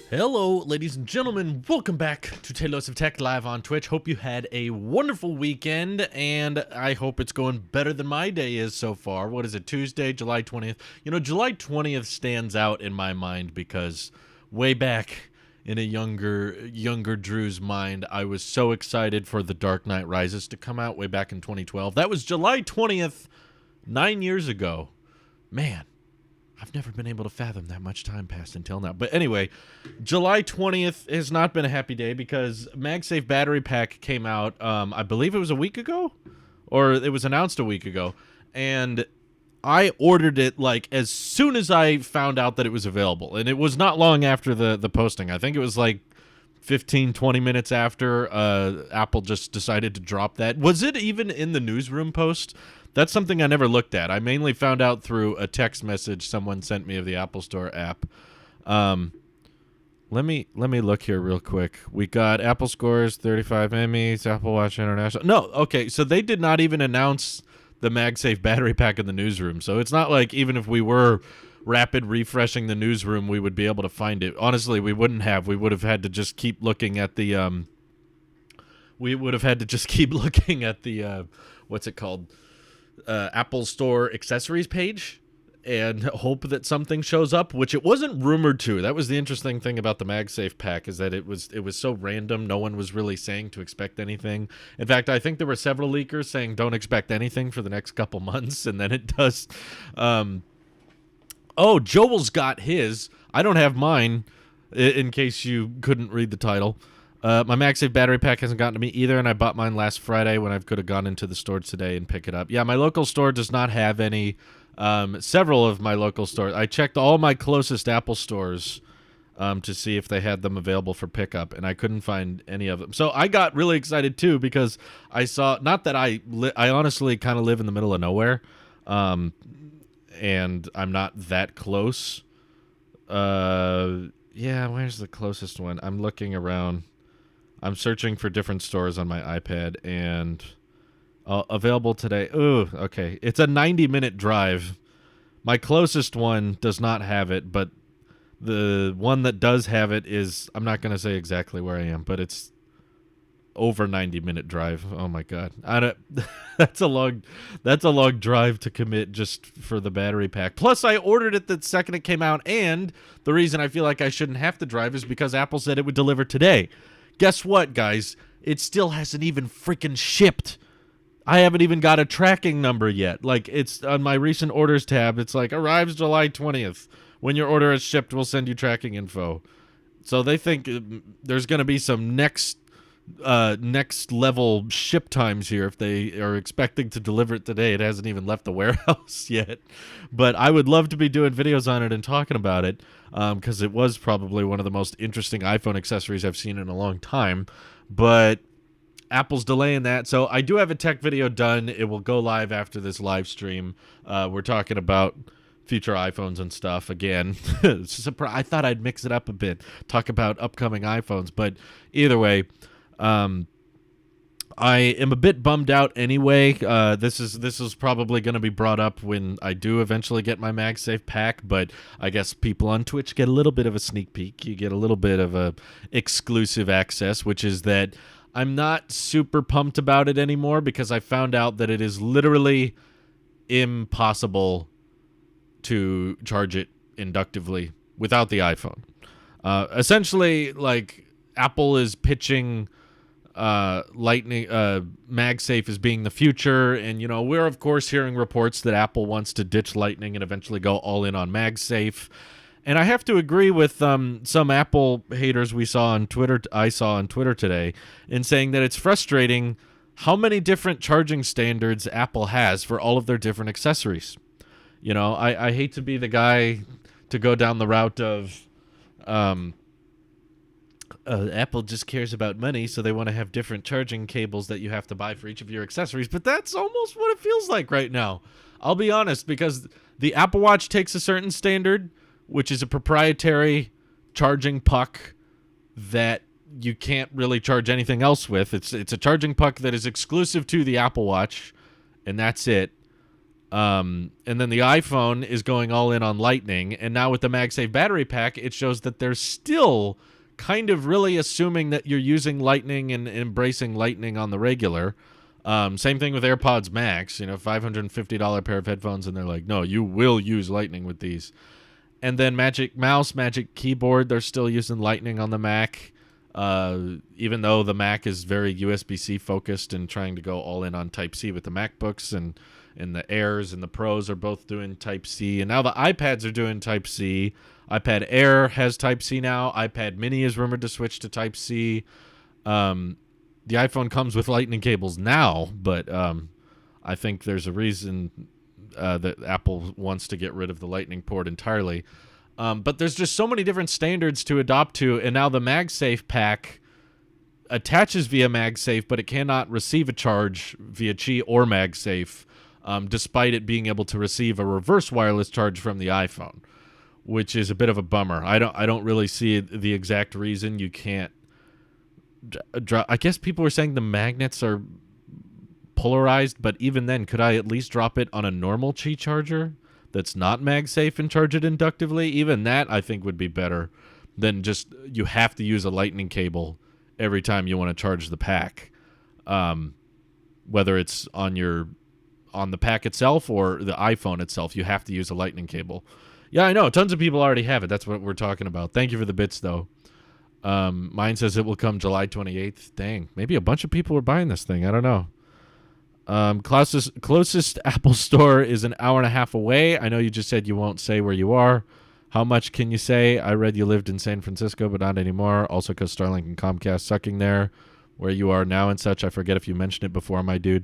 Hello, ladies and gentlemen. Welcome back to Taylors of Tech live on Twitch. Hope you had a wonderful weekend, and I hope it's going better than my day is so far. What is it, Tuesday, July 20th? You know, July 20th stands out in my mind because way back in a younger Drew's mind, I was so excited for The Dark Knight Rises to come out way back in 2012. That was July 20th, 9 years ago. Man. I've never been able to fathom that much time passed until now. But anyway, July 20th has not been a happy day because MagSafe battery pack came out, I believe it was a week ago, or it was announced a week ago, and I ordered it like as soon as I found out that it was available, and it was not long after the posting. I think it was like 15, 20 minutes after Apple just decided to drop that. Was it even in the newsroom post? That's something I never looked at. I mainly found out through a text message someone sent me of the Apple Store app. Let me look here real quick. We got Apple Scores, 35 Emmys, Apple Watch International. No, okay, so they did not even announce the MagSafe battery pack in the newsroom. So it's not like even if we were rapid refreshing the newsroom, we would be able to find it. Honestly, we wouldn't have. We would have had to just keep looking at the what's it called? Apple Store accessories page and hope that something shows up, which it wasn't rumored to. That was the interesting thing about the MagSafe pack, is that it was so random. No one was really saying to expect anything. In fact, I think there were several leakers saying don't expect anything for the next couple months, and then it does. Oh, Joel's got his. I don't have mine, in case you couldn't read the title. My MagSafe battery pack hasn't gotten to me either, and I bought mine last Friday when I could have gone into the store today and pick it up. Yeah, my local store does not have any. Several of my local stores. I checked all my closest Apple stores to see if they had them available for pickup, and I couldn't find any of them. So I got really excited, too, because I saw, not that I honestly kind of live in the middle of nowhere, and I'm not that close. Yeah, where's the closest one? I'm looking around. I'm searching for different stores on my iPad, and available today. Ooh, okay. It's a 90-minute drive. My closest one does not have it, but the one that does have it is, I'm not going to say exactly where I am, but it's over 90-minute drive. Oh my God. That's a long drive to commit just for the battery pack. Plus, I ordered it the second it came out, and the reason I feel like I shouldn't have to drive is because Apple said it would deliver today. Guess what, guys? It still hasn't even freaking shipped. I haven't even got a tracking number yet. Like, it's on my recent orders tab. It's like, arrives July 20th. When your order is shipped, we'll send you tracking info. So they think there's going to be some next level ship times here if they are expecting to deliver it today. It hasn't even left the warehouse yet. But I would love to be doing videos on it and talking about it, because it was probably one of the most interesting iPhone accessories I've seen in a long time. But Apple's delaying that. So I do have a tech video done. It will go live after this live stream. We're talking about future iPhones and stuff again. I thought I'd mix it up a bit, talk about upcoming iPhones. But either way, I am a bit bummed out anyway. This is probably going to be brought up when I do eventually get my MagSafe pack, but I guess people on Twitch get a little bit of a sneak peek. You get a little bit of a exclusive access, which is that I'm not super pumped about it anymore because I found out that it is literally impossible to charge it inductively without the iPhone. Essentially, like, Apple is pitching Lightning MagSafe as being the future, and you know, we're of course hearing reports that Apple wants to ditch Lightning and eventually go all in on MagSafe. And I have to agree with some Apple haters I saw on Twitter today in saying that it's frustrating how many different charging standards Apple has for all of their different accessories. You know, I hate to be the guy to go down the route of Apple just cares about money, so they want to have different charging cables that you have to buy for each of your accessories. But that's almost what it feels like right now. I'll be honest, because the Apple Watch takes a certain standard, which is a proprietary charging puck that you can't really charge anything else with. It's a charging puck that is exclusive to the Apple Watch, and that's it. And then the iPhone is going all in on Lightning. And now with the MagSafe battery pack, it shows that they're still kind of really assuming that you're using Lightning and embracing Lightning on the regular. Same thing with AirPods Max, $550 pair of headphones, and they're like, no, you will use Lightning with these. And then Magic Mouse, Magic Keyboard, they're still using Lightning on the Mac, even though the Mac is very USB-C focused and trying to go all in on Type-C with the MacBooks, and the Airs and the Pros are both doing Type-C. And now the iPads are doing Type-C. iPad Air has Type-C now. iPad Mini is rumored to switch to Type-C. The iPhone comes with Lightning cables now, but I think there's a reason that Apple wants to get rid of the Lightning port entirely. But there's just so many different standards to adopt to, and now the MagSafe pack attaches via MagSafe, but it cannot receive a charge via Qi or MagSafe, despite it being able to receive a reverse wireless charge from the iPhone, which is a bit of a bummer. I don't really see the exact reason you can't. I guess people were saying the magnets are polarized, but even then, could I at least drop it on a normal Qi charger that's not MagSafe and charge it inductively? Even that, I think, would be better than just you have to use a Lightning cable every time you want to charge the pack, whether it's on the pack itself or the iPhone itself. You have to use a Lightning cable. Yeah, I know. Tons of people already have it. That's what we're talking about. Thank you for the bits, though. Mine says it will come July 28th. Dang, maybe a bunch of people are buying this thing. I don't know. Closest Apple store is an hour and a half away. I know you just said you won't say where you are. How much can you say? I read you lived in San Francisco, but not anymore. Also, because Starlink and Comcast sucking there, where you are now and such. I forget if you mentioned it before, my dude.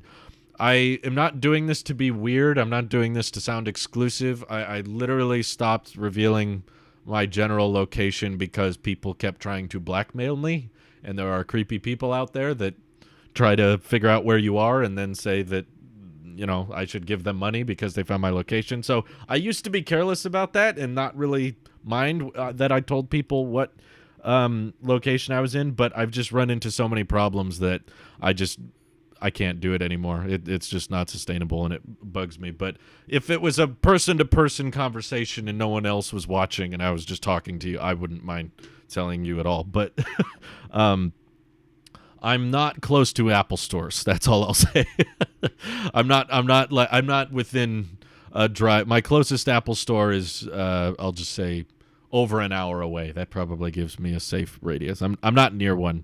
I am not doing this to be weird. I'm not doing this to sound exclusive. I literally stopped revealing my general location because people kept trying to blackmail me, and there are creepy people out there that try to figure out where you are and then say that, I should give them money because they found my location. So I used to be careless about that and not really mind that I told people what location I was in, but I've just run into so many problems that I can't do it anymore. It's just not sustainable, and it bugs me. But if it was a person-to-person conversation and no one else was watching and I was just talking to you, I wouldn't mind telling you at all. But I'm not close to Apple stores. That's all I'll say. I'm not within a drive. My closest Apple store is I'll just say over an hour away. That probably gives me a safe radius. I'm not near one.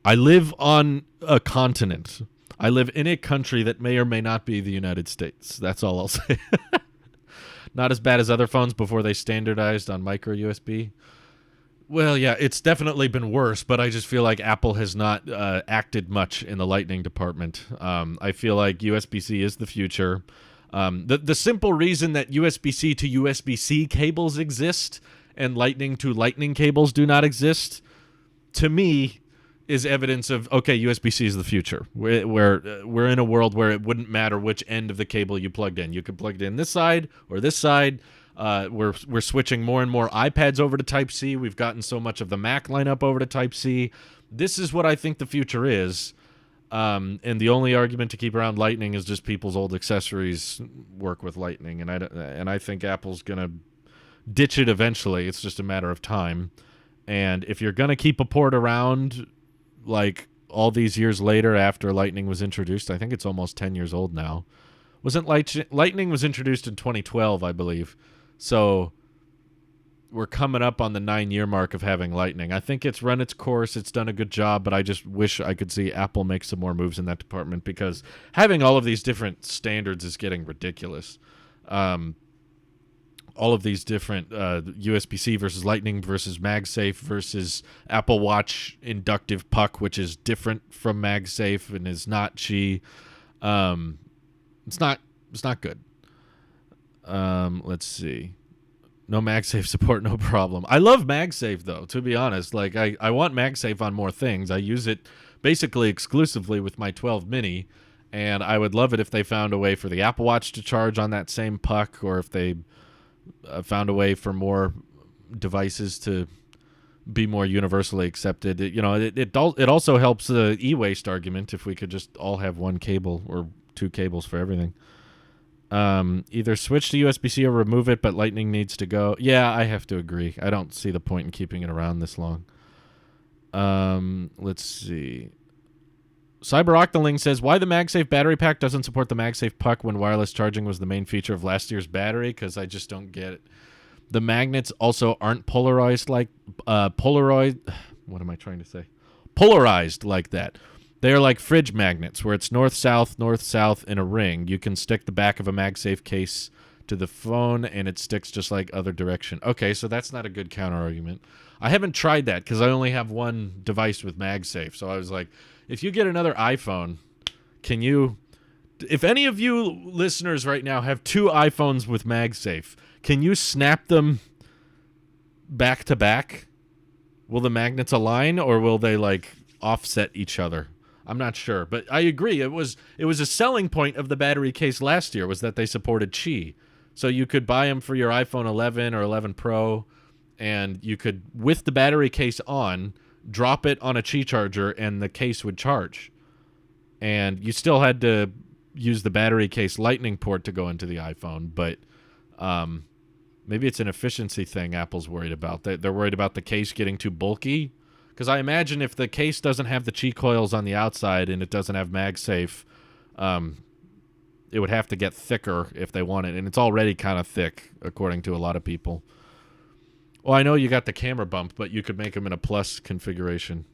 I live on a continent. I live in a country that may or may not be the United States. That's all I'll say. Not as bad as other phones before they standardized on micro USB. Well, yeah, it's definitely been worse, but I just feel like Apple has not acted much in the Lightning department. I feel like USB-C is the future. The simple reason that USB-C to USB-C cables exist and Lightning to Lightning cables do not exist, to me, is evidence of, okay, USB-C is the future. We're in a world where it wouldn't matter which end of the cable you plugged in. You could plug it in this side or this side. We're switching more and more iPads over to Type-C. We've gotten so much of the Mac lineup over to Type-C. This is what I think the future is. And the only argument to keep around Lightning is just people's old accessories work with Lightning. And I think Apple's going to ditch it eventually. It's just a matter of time. And if you're going to keep a port around, like all these years later after Lightning was introduced, I think it's almost 10 years old now. Lightning was introduced in 2012, I believe. So we're coming up on the 9-year mark of having Lightning. I think it's run its course. It's done a good job, but I just wish I could see Apple make some more moves in that department because having all of these different standards is getting ridiculous. All of these different USB-C versus Lightning versus MagSafe versus Apple Watch inductive puck, which is different from MagSafe and is not Qi. It's not good. Let's see. No MagSafe support, no problem. I love MagSafe though, to be honest. Like I want MagSafe on more things. I use it basically exclusively with my 12 mini, and I would love it if they found a way for the Apple Watch to charge on that same puck, or if they found a way for more devices to be more universally accepted. It also helps the e-waste argument if we could just all have one cable or two cables for everything. Either switch to USB-C or remove it, but Lightning needs to go. Yeah, I have to agree. I don't see the point in keeping it around this long. Let's see. Cyber Octoling says, why the MagSafe battery pack doesn't support the MagSafe puck when wireless charging was the main feature of last year's battery? Because I just don't get it. The magnets also aren't polarized like what am I trying to say? Polarized like that. They are like fridge magnets where it's north-south in a ring. You can stick the back of a MagSafe case to the phone and it sticks just like other direction. Okay, so that's not a good counter-argument. I haven't tried that because I only have one device with MagSafe. So I was like, if you get another iPhone, can you... If any of you listeners right now have 2 iPhones with MagSafe, can you snap them back to back? Will the magnets align or will they like offset each other? I'm not sure, but I agree. It was a selling point of the battery case last year was that they supported Qi. So you could buy them for your iPhone 11 or 11 Pro, and you could, with the battery case on, drop it on a Qi charger and the case would charge. And you still had to use the battery case lightning port to go into the iPhone, but maybe it's an efficiency thing Apple's worried about. They're worried about the case getting too bulky. Because I imagine if the case doesn't have the Qi coils on the outside and it doesn't have MagSafe, it would have to get thicker if they want it. And it's already kind of thick, according to a lot of people. Well, I know you got the camera bump, but you could make them in a plus configuration.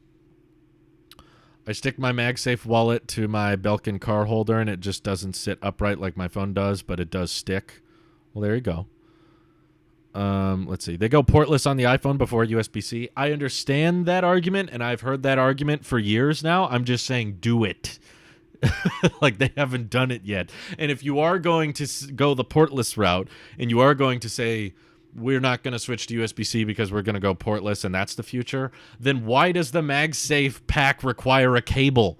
I stick my MagSafe wallet to my Belkin car holder, and it just doesn't sit upright like my phone does, but it does stick. Well, there you go. Let's see. They go portless on the iPhone before USB-C. I understand that argument, and I've heard that argument for years now. I'm just saying do it. Like, they haven't done it yet. And if you are going to go the portless route, and you are going to say, we're not going to switch to USB-C because we're going to go portless and that's the future, then why does the MagSafe pack require a cable?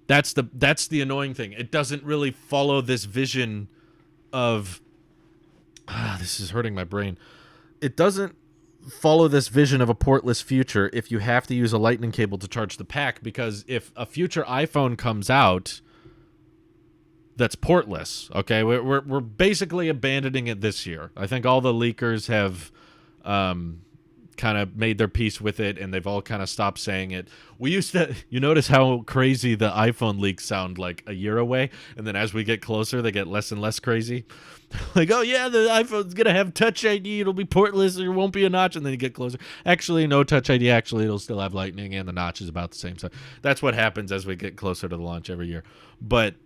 That's the annoying thing. It doesn't really follow this vision of... this is hurting my brain. It doesn't follow this vision of a portless future if you have to use a lightning cable to charge the pack, because if a future iPhone comes out that's portless, okay, we're basically abandoning it this year. I think all the leakers have kind of made their peace with it, and they've all kind of stopped saying it. We used to, you notice how crazy the iPhone leaks sound like a year away, and then as we get closer, they get less and less crazy. Like, oh yeah, the iPhone's gonna have Touch ID, it'll be portless, there won't be a notch, and then you get closer. Actually, no Touch ID, actually it'll still have Lightning, and the notch is about the same size. That's what happens as we get closer to the launch every year. But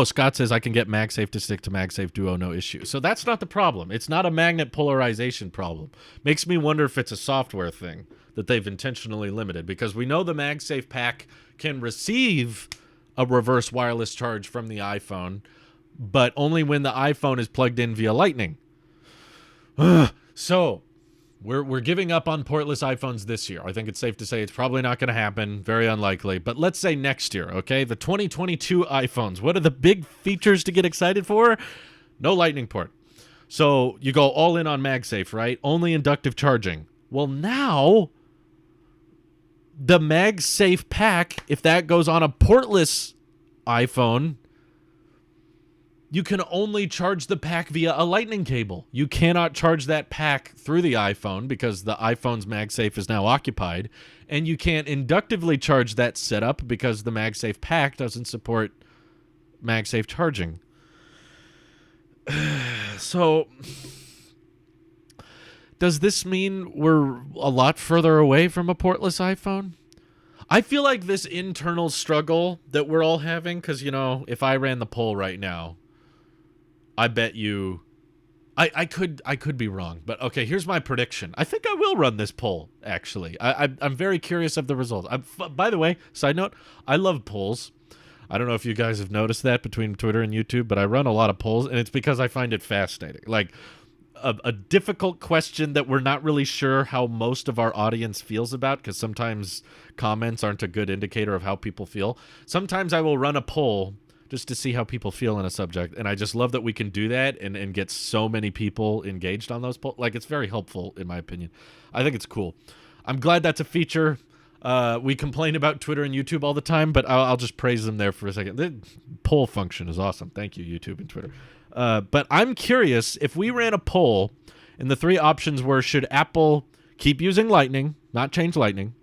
Scott says I can get MagSafe to stick to MagSafe Duo, no issue. So that's not the problem. It's not a magnet polarization problem. Makes me wonder if it's a software thing that they've intentionally limited, because we know the MagSafe pack can receive a reverse wireless charge from the iPhone, but only when the iPhone is plugged in via Lightning. So we're giving up on portless iPhones this year. I think it's safe to say it's probably not going to happen. Very unlikely. But let's say next year, okay? The 2022 iPhones. What are the big features to get excited for? No Lightning port. So you go all in on MagSafe, right? Only inductive charging. Well, now the MagSafe pack, if that goes on a portless iPhone, you can only charge the pack via a lightning cable. You cannot charge that pack through the iPhone because the iPhone's MagSafe is now occupied, and you can't inductively charge that setup because the MagSafe pack doesn't support MagSafe charging. So, does this mean we're a lot further away from a portless iPhone? I feel like this internal struggle that we're all having, because, you know, if I ran the poll right now, I bet you, I could be wrong, but okay, here's my prediction. I think I will run this poll, actually. I'm very curious of the results. By the way, side note, I love polls. I don't know if you guys have noticed that between Twitter and YouTube, but I run a lot of polls, and it's because I find it fascinating. Like, a difficult question that we're not really sure how most of our audience feels about, because sometimes comments aren't a good indicator of how people feel. Sometimes I will run a poll just to see how people feel in a subject, and I just love that we can do that and get so many people engaged on those polls. Like, it's very helpful, in my opinion. I think it's cool. I'm glad that's a feature. We complain about Twitter and YouTube all the time, but I'll just praise them there for a second. The poll function is awesome. Thank you, YouTube and Twitter. But I'm curious, if we ran a poll and the three options were, should Apple keep using Lightning, not change Lightning,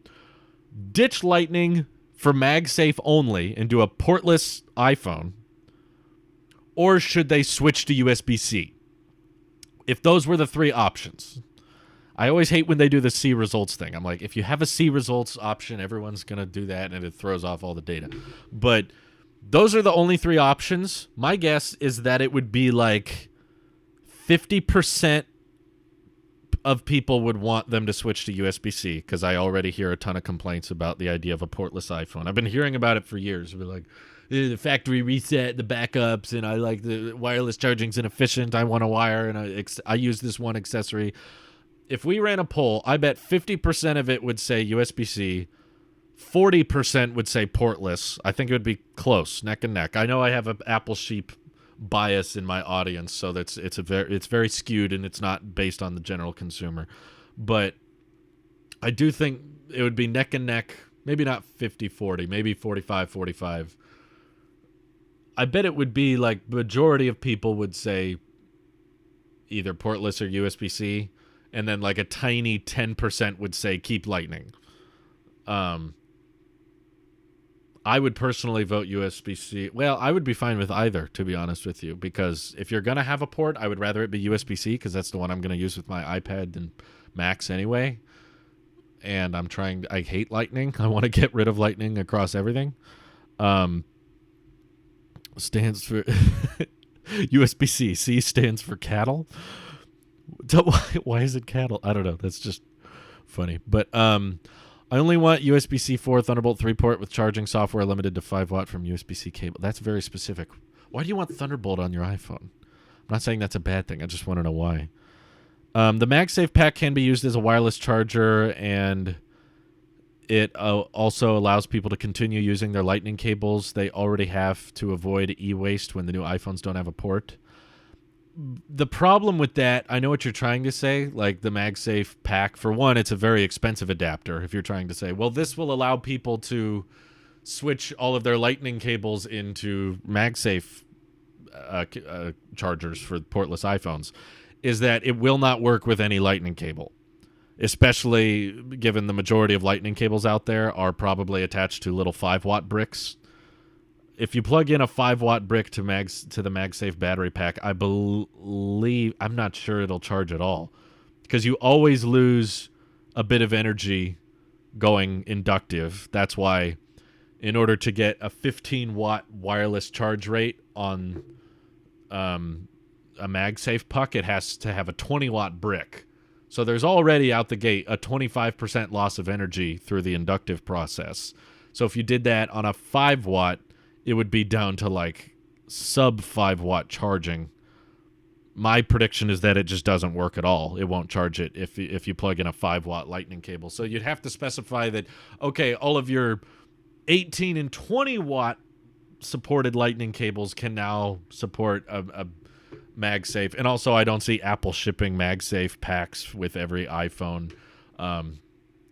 ditch Lightning for MagSafe only and do a portless iPhone, or should they switch to USB-C? If those were the three options. I always hate when they do the C results thing. I'm like, if you have a C results option, everyone's going to do that, and it throws off all the data. But those are the only three options. My guess is that it would be like 50% of people would want them to switch to USB-C, because I already hear a ton of complaints about the idea of a portless iPhone. I've been hearing about it for years. We're like, the factory reset, the backups, and I like the wireless charging's inefficient. I want a wire, and I use this one accessory. If we ran a poll, I bet 50% of it would say USB-C, 40% would say portless. I think it would be close, neck and neck. I know I have an Apple sheep bias in my audience, so it's very skewed, and it's not based on the general consumer. But I do think it would be neck and neck, maybe not 50-40, maybe 45-45. I bet it would be like majority of people would say either portless or USB-C, and then like a tiny 10% would say keep Lightning. I would personally vote USB-C. Well, I would be fine with either, to be honest with you, because if you're going to have a port, I would rather it be USB-C, because that's the one I'm going to use with my iPad and Macs anyway. And I hate Lightning. I want to get rid of Lightning across everything. Stands for USB-C. C stands for cattle. Why is it cattle? I don't know. That's just funny. But I only want USB-C 4 Thunderbolt 3 port with charging software limited to 5 watt from USB-C cable. That's very specific. Why do you want Thunderbolt on your iPhone? I'm not saying that's a bad thing. I just want to know why. The MagSafe pack can be used as a wireless charger, and it also allows people to continue using their Lightning cables they already have to avoid e-waste when the new iPhones don't have a port. The problem with that, I know what you're trying to say, like the MagSafe pack. For one, it's a very expensive adapter. If you're trying to say, well, this will allow people to switch all of their Lightning cables into MagSafe chargers for portless iPhones, is that it will not work with any Lightning cable, especially given the majority of Lightning cables out there are probably attached to little 5-watt bricks. If you plug in a 5-watt brick to the MagSafe battery pack, I believe, I'm not sure it'll charge at all, because you always lose a bit of energy going inductive. That's why, in order to get a 15-watt wireless charge rate on a MagSafe puck, it has to have a 20-watt brick. So there's already out the gate a 25% loss of energy through the inductive process. So if you did that on a 5-watt, it would be down to like sub 5-watt charging. My prediction is that it just doesn't work at all. It won't charge it if you plug in a 5-watt Lightning cable. So you'd have to specify that, okay, all of your 18 and 20-watt supported Lightning cables can now support a MagSafe. And also, I don't see Apple shipping MagSafe packs with every iPhone,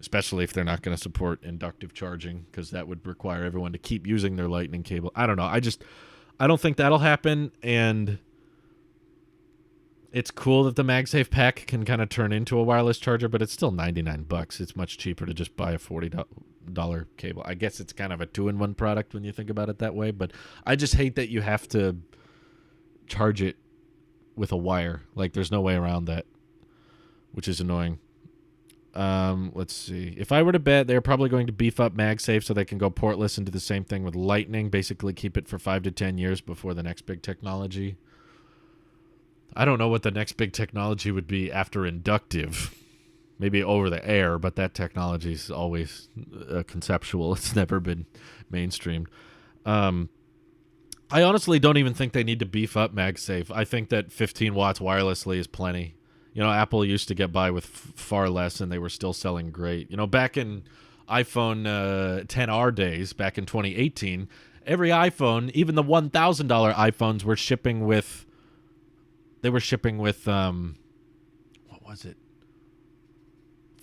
especially if they're not going to support inductive charging, because that would require everyone to keep using their Lightning cable. I don't know. I don't think that'll happen. And it's cool that the MagSafe pack can kind of turn into a wireless charger, but it's still $99. It's much cheaper to just buy a $40 cable. I guess it's kind of a 2-in-1 product when you think about it that way, but I just hate that you have to charge it with a wire. Like, there's no way around that, which is annoying. Let's see. If I were to bet, they're probably going to beef up MagSafe so they can go portless and do the same thing with Lightning, basically keep it for 5 to 10 years before the next big technology. I don't know what the next big technology would be after inductive. Maybe over the air, but that technology is always conceptual. It's never been mainstreamed. I honestly don't even think they need to beef up MagSafe. I think that 15 watts wirelessly is plenty. You know, Apple used to get by with far less, and they were still selling great. You know, back in iPhone XR days, back in 2018, every iPhone, even the $1,000 iPhones, were shipping with... They were shipping with, what was it?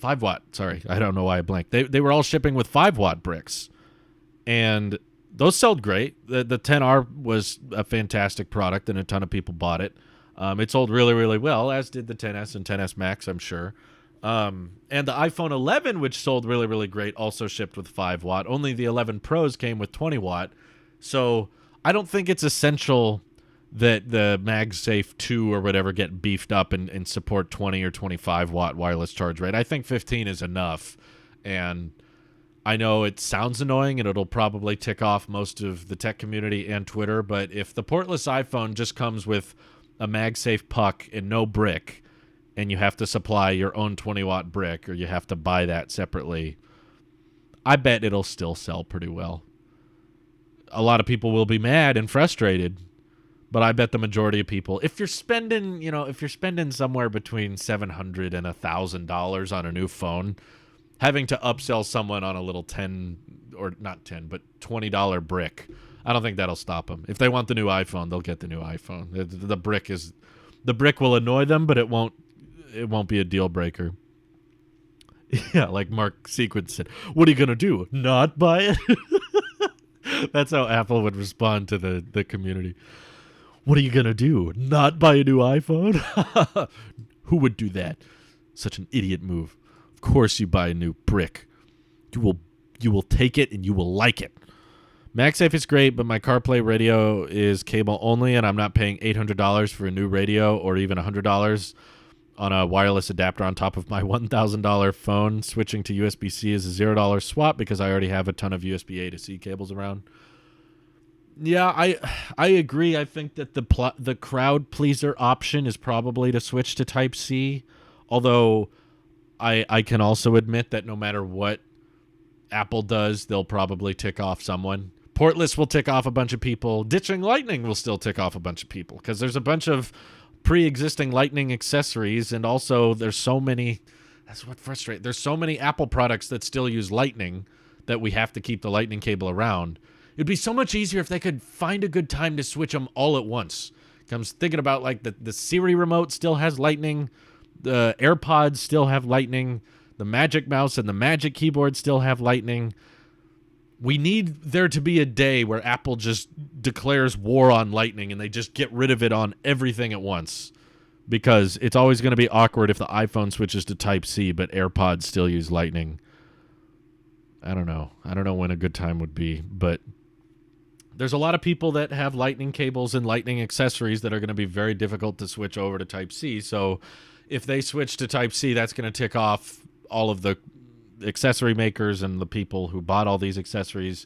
5 watt. Sorry, I don't know why I blanked. They were all shipping with 5-watt bricks, and those sold great. The 10R was a fantastic product, and a ton of people bought it. It sold really, really well, as did the 10S and 10S Max, I'm sure. And the iPhone 11, which sold really, really great, also shipped with 5-watt. Only the 11 Pros came with 20-watt. So I don't think it's essential that the MagSafe 2 or whatever get beefed up and support 20 or 25-watt wireless charge rate. I think 15 is enough. And I know it sounds annoying, and it'll probably tick off most of the tech community and Twitter, but if the portless iPhone just comes with a MagSafe puck and no brick, and you have to supply your own 20-watt brick, or you have to buy that separately, I bet it'll still sell pretty well. A lot of people will be mad and frustrated, but I bet the majority of people, if you're spending somewhere between $700 and $1,000 on a new phone, having to upsell someone on a little $20 brick, I don't think that'll stop them. If they want the new iPhone, they'll get the new iPhone. The brick will annoy them, but it won't be a deal breaker. Yeah, like Mark Sequence said, what are you gonna do? Not buy it? That's how Apple would respond to the community. What are you gonna do? Not buy a new iPhone? Who would do that? Such an idiot move. Of course you buy a new brick. You will take it and you will like it. MagSafe is great, but my CarPlay radio is cable only, and I'm not paying $800 for a new radio or even $100 on a wireless adapter on top of my $1,000 phone. Switching to USB-C is a $0 swap because I already have a ton of USB-A to C cables around. Yeah, I agree. I think that the crowd pleaser option is probably to switch to Type-C, although I can also admit that no matter what Apple does, they'll probably tick off someone. Portless will tick off a bunch of people. Ditching Lightning will still tick off a bunch of people because there's a bunch of pre-existing Lightning accessories, and also there's so many. That's what frustrates. There's so many Apple products that still use Lightning that we have to keep the Lightning cable around. It'd be so much easier if they could find a good time to switch them all at once. I was thinking about like the Siri remote still has Lightning, the AirPods still have Lightning, the Magic Mouse and the Magic Keyboard still have Lightning. We need there to be a day where Apple just declares war on Lightning and they just get rid of it on everything at once, because it's always going to be awkward if the iPhone switches to Type-C but AirPods still use Lightning. I don't know when a good time would be, but there's a lot of people that have Lightning cables and Lightning accessories that are going to be very difficult to switch over to Type-C. So if they switch to Type-C, that's going to tick off all of the accessory makers and the people who bought all these accessories.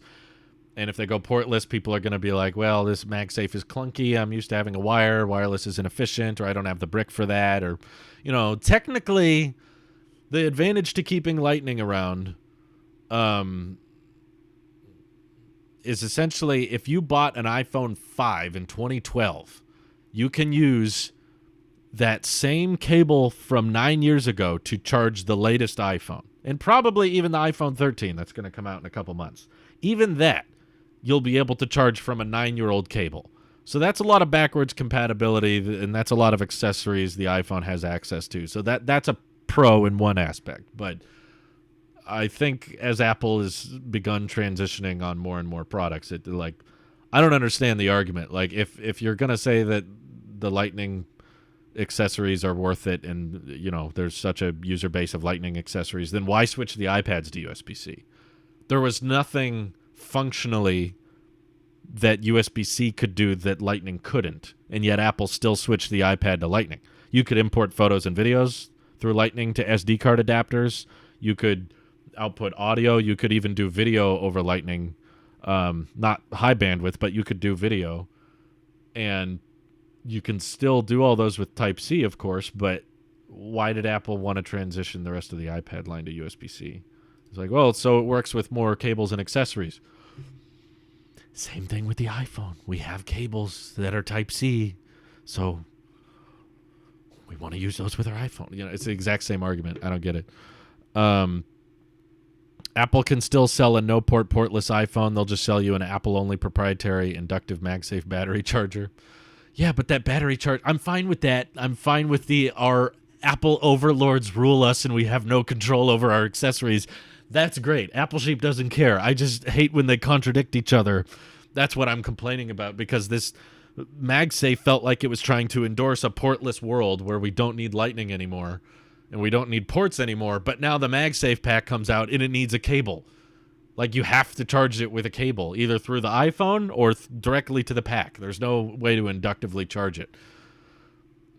And if they go portless, people are going to be like, well, this MagSafe is clunky. I'm used to having a wire. Wireless is inefficient, or I don't have the brick for that. Or, technically the advantage to keeping Lightning around is essentially if you bought an iPhone 5 in 2012, you can use that same cable from 9 years ago to charge the latest iPhone, and probably even the iPhone 13 that's going to come out in a couple months. Even that, you'll be able to charge from a 9-year-old cable. So that's a lot of backwards compatibility, and that's a lot of accessories the iPhone has access to. So that's a pro in one aspect. But I think as Apple has begun transitioning on more and more products, I don't understand the argument. Like if you're going to say that the Lightning accessories are worth it, and there's such a user base of Lightning accessories, then why switch the iPads to USB-C? There was nothing functionally that USB-C could do that Lightning couldn't, and yet Apple still switched the iPad to Lightning. You could import photos and videos through Lightning to SD card adapters. You could output audio. You could even do video over Lightning, not high bandwidth, but you could do video, and you can still do all those with Type-C, of course, but why did Apple want to transition the rest of the iPad line to USB-C? It's like, well, so it works with more cables and accessories. Same thing with the iPhone. We have cables that are Type-C, so we want to use those with our iPhone. It's the exact same argument. I don't get it. Apple can still sell a no-port portless iPhone. They'll just sell you an Apple-only proprietary inductive MagSafe battery charger. Yeah, but that battery charge, I'm fine with that. I'm fine with our Apple overlords rule us and we have no control over our accessories. That's great. Apple Sheep doesn't care. I just hate when they contradict each other. That's what I'm complaining about, because this MagSafe felt like it was trying to endorse a portless world where we don't need Lightning anymore and we don't need ports anymore. But now the MagSafe pack comes out and it needs a cable. Like, you have to charge it with a cable, either through the iPhone or directly to the pack. There's no way to inductively charge it,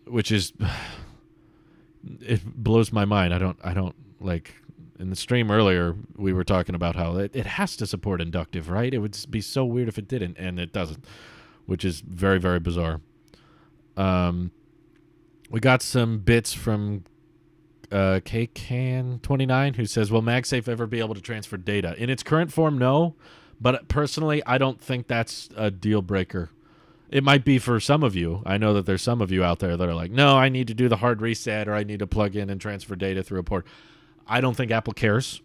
which is, it blows my mind. I don't like, in the stream earlier, we were talking about how it has to support inductive, right? It would be so weird if it didn't, and it doesn't, which is very, very bizarre. We got some bits from KCan29, who says, will MagSafe ever be able to transfer data? In its current form, no. But personally, I don't think that's a deal breaker. It might be for some of you. I know that there's some of you out there that are like, no, I need to do the hard reset, or I need to plug in and transfer data through a port. I don't think Apple cares.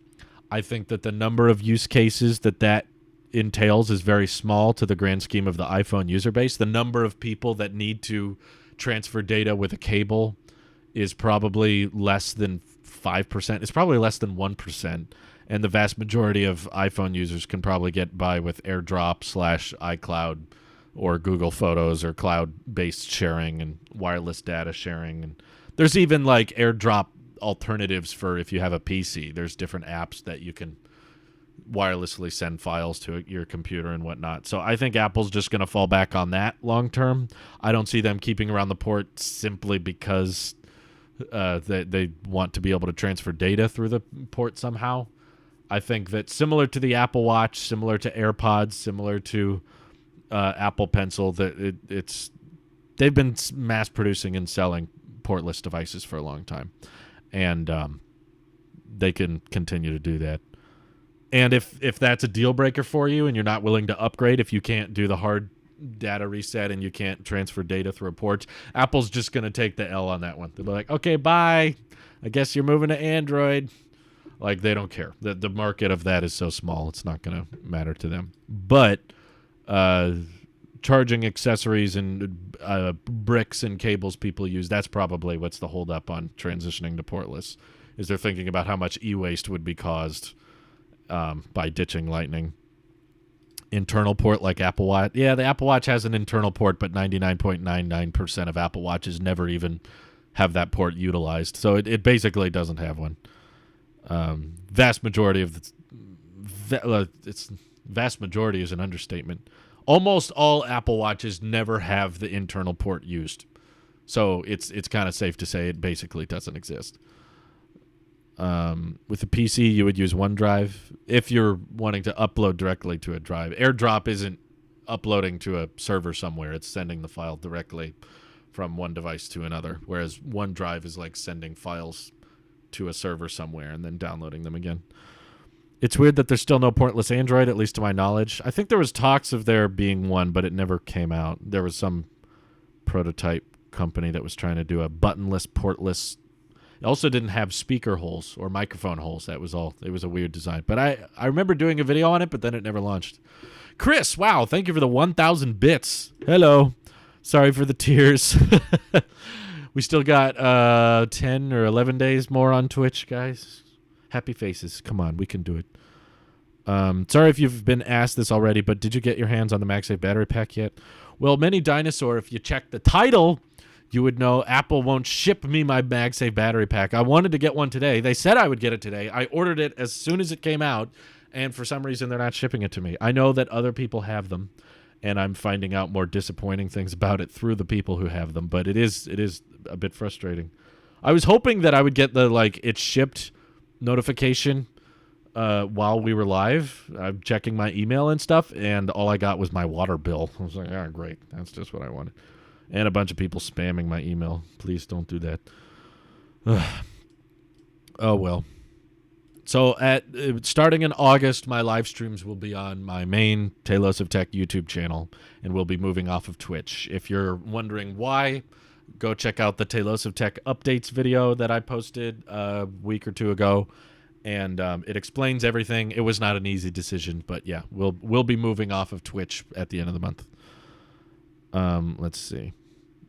I think that the number of use cases that entails is very small to the grand scheme of the iPhone user base. The number of people that need to transfer data with a cable is probably less than 5%. It's probably less than 1%. And the vast majority of iPhone users can probably get by with AirDrop / iCloud or Google Photos or cloud-based sharing and wireless data sharing. And there's even like AirDrop alternatives for if you have a PC. There's different apps that you can wirelessly send files to your computer and whatnot. So I think Apple's just going to fall back on that long term. I don't see them keeping around the port simply because they want to be able to transfer data through the port somehow. I think that similar to the Apple Watch, similar to AirPods, similar to Apple Pencil, that they've been mass producing and selling portless devices for a long time, and they can continue to do that. And if that's a deal breaker for you and you're not willing to upgrade, if you can't do the hard data reset and you can't transfer data through a port, Apple's just going to take the L on that one. They'll be like, okay, bye. I guess you're moving to Android. Like, they don't care. The market of that is so small, it's not going to matter to them. But charging accessories and bricks and cables people use, that's probably what's the holdup on transitioning to portless, is they're thinking about how much e-waste would be caused by ditching Lightning. Internal port like Apple Watch. Yeah, the Apple Watch has an internal port, but 99.99% of Apple Watches never even have that port utilized. So it basically doesn't have one. Vast majority of vast majority is an understatement. Almost all Apple Watches never have the internal port used. So it's kind of safe to say it basically doesn't exist. With a PC, you would use OneDrive if you're wanting to upload directly to a drive. AirDrop isn't uploading to a server somewhere. It's sending the file directly from one device to another, whereas OneDrive is like sending files to a server somewhere and then downloading them again. It's weird that there's still no portless Android, at least to my knowledge. I think there was talks of there being one, but it never came out. There was some prototype company that was trying to do a buttonless, portless. It also didn't have speaker holes or microphone holes. That was all. It was a weird design. But I remember doing a video on it, but then it never launched. Chris, wow, thank you for the 1,000 bits. Hello. Sorry for the tears. We still got 10 or 11 days more on Twitch, guys. Happy faces. Come on, we can do it. Sorry if you've been asked this already, but did you get your hands on the MagSafe battery pack yet? Well, Mini Dinosaur, if you check the title, you would know Apple won't ship me my MagSafe battery pack. I wanted to get one today. They said I would get it today. I ordered it as soon as it came out, and for some reason they're not shipping it to me. I know that other people have them, and I'm finding out more disappointing things about it through the people who have them, but it is a bit frustrating. I was hoping that I would get the, like, it shipped notification while we were live. I'm checking my email and stuff, and all I got was my water bill. I was like, oh, great. That's just what I wanted. And a bunch of people spamming my email. Please don't do that. Oh, well. So starting in August, my live streams will be on my main Talos of Tech YouTube channel, and we'll be moving off of Twitch. If you're wondering why, go check out the Talos of Tech updates video that I posted a week or two ago, and it explains everything. It was not an easy decision, but yeah, we'll be moving off of Twitch at the end of the month. Let's see.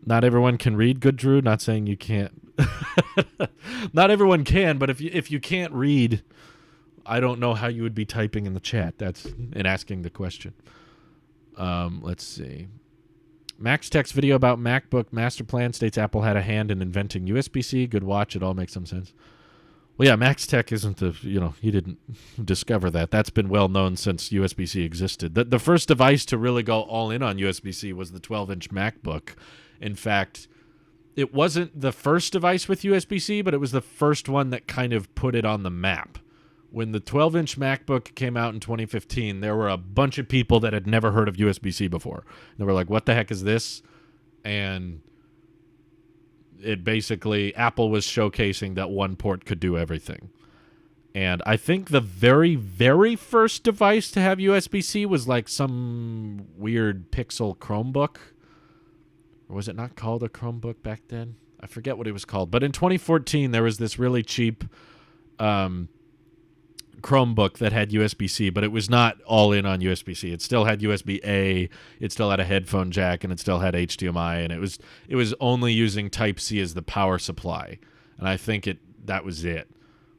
Not everyone can read, good Drew. Not saying you can't. Not everyone can, but if you can't read, I don't know how you would be typing in the chat. That's and asking the question. Let's see. Max Tech's video about MacBook master plan states Apple had a hand in inventing USB-C. Good watch. It all makes some sense. Well, yeah, Max Tech isn't he didn't discover that. That's been well known since USB-C existed. The first device to really go all in on USB-C was the 12-inch MacBook. In fact, it wasn't the first device with USB-C, but it was the first one that kind of put it on the map. When the 12-inch MacBook came out in 2015, there were a bunch of people that had never heard of USB-C before. They were like, what the heck is this? And it basically, Apple was showcasing that one port could do everything. And I think the very, very first device to have USB-C was like some weird Pixel Chromebook. Or was it not called a Chromebook back then? I forget what it was called. But in 2014, there was this really cheap Chromebook that had USB-C, but it was not all in on USB-C. It still had USB-A, it still had a headphone jack, and it still had HDMI, and it was only using Type-C as the power supply. And I think that was it.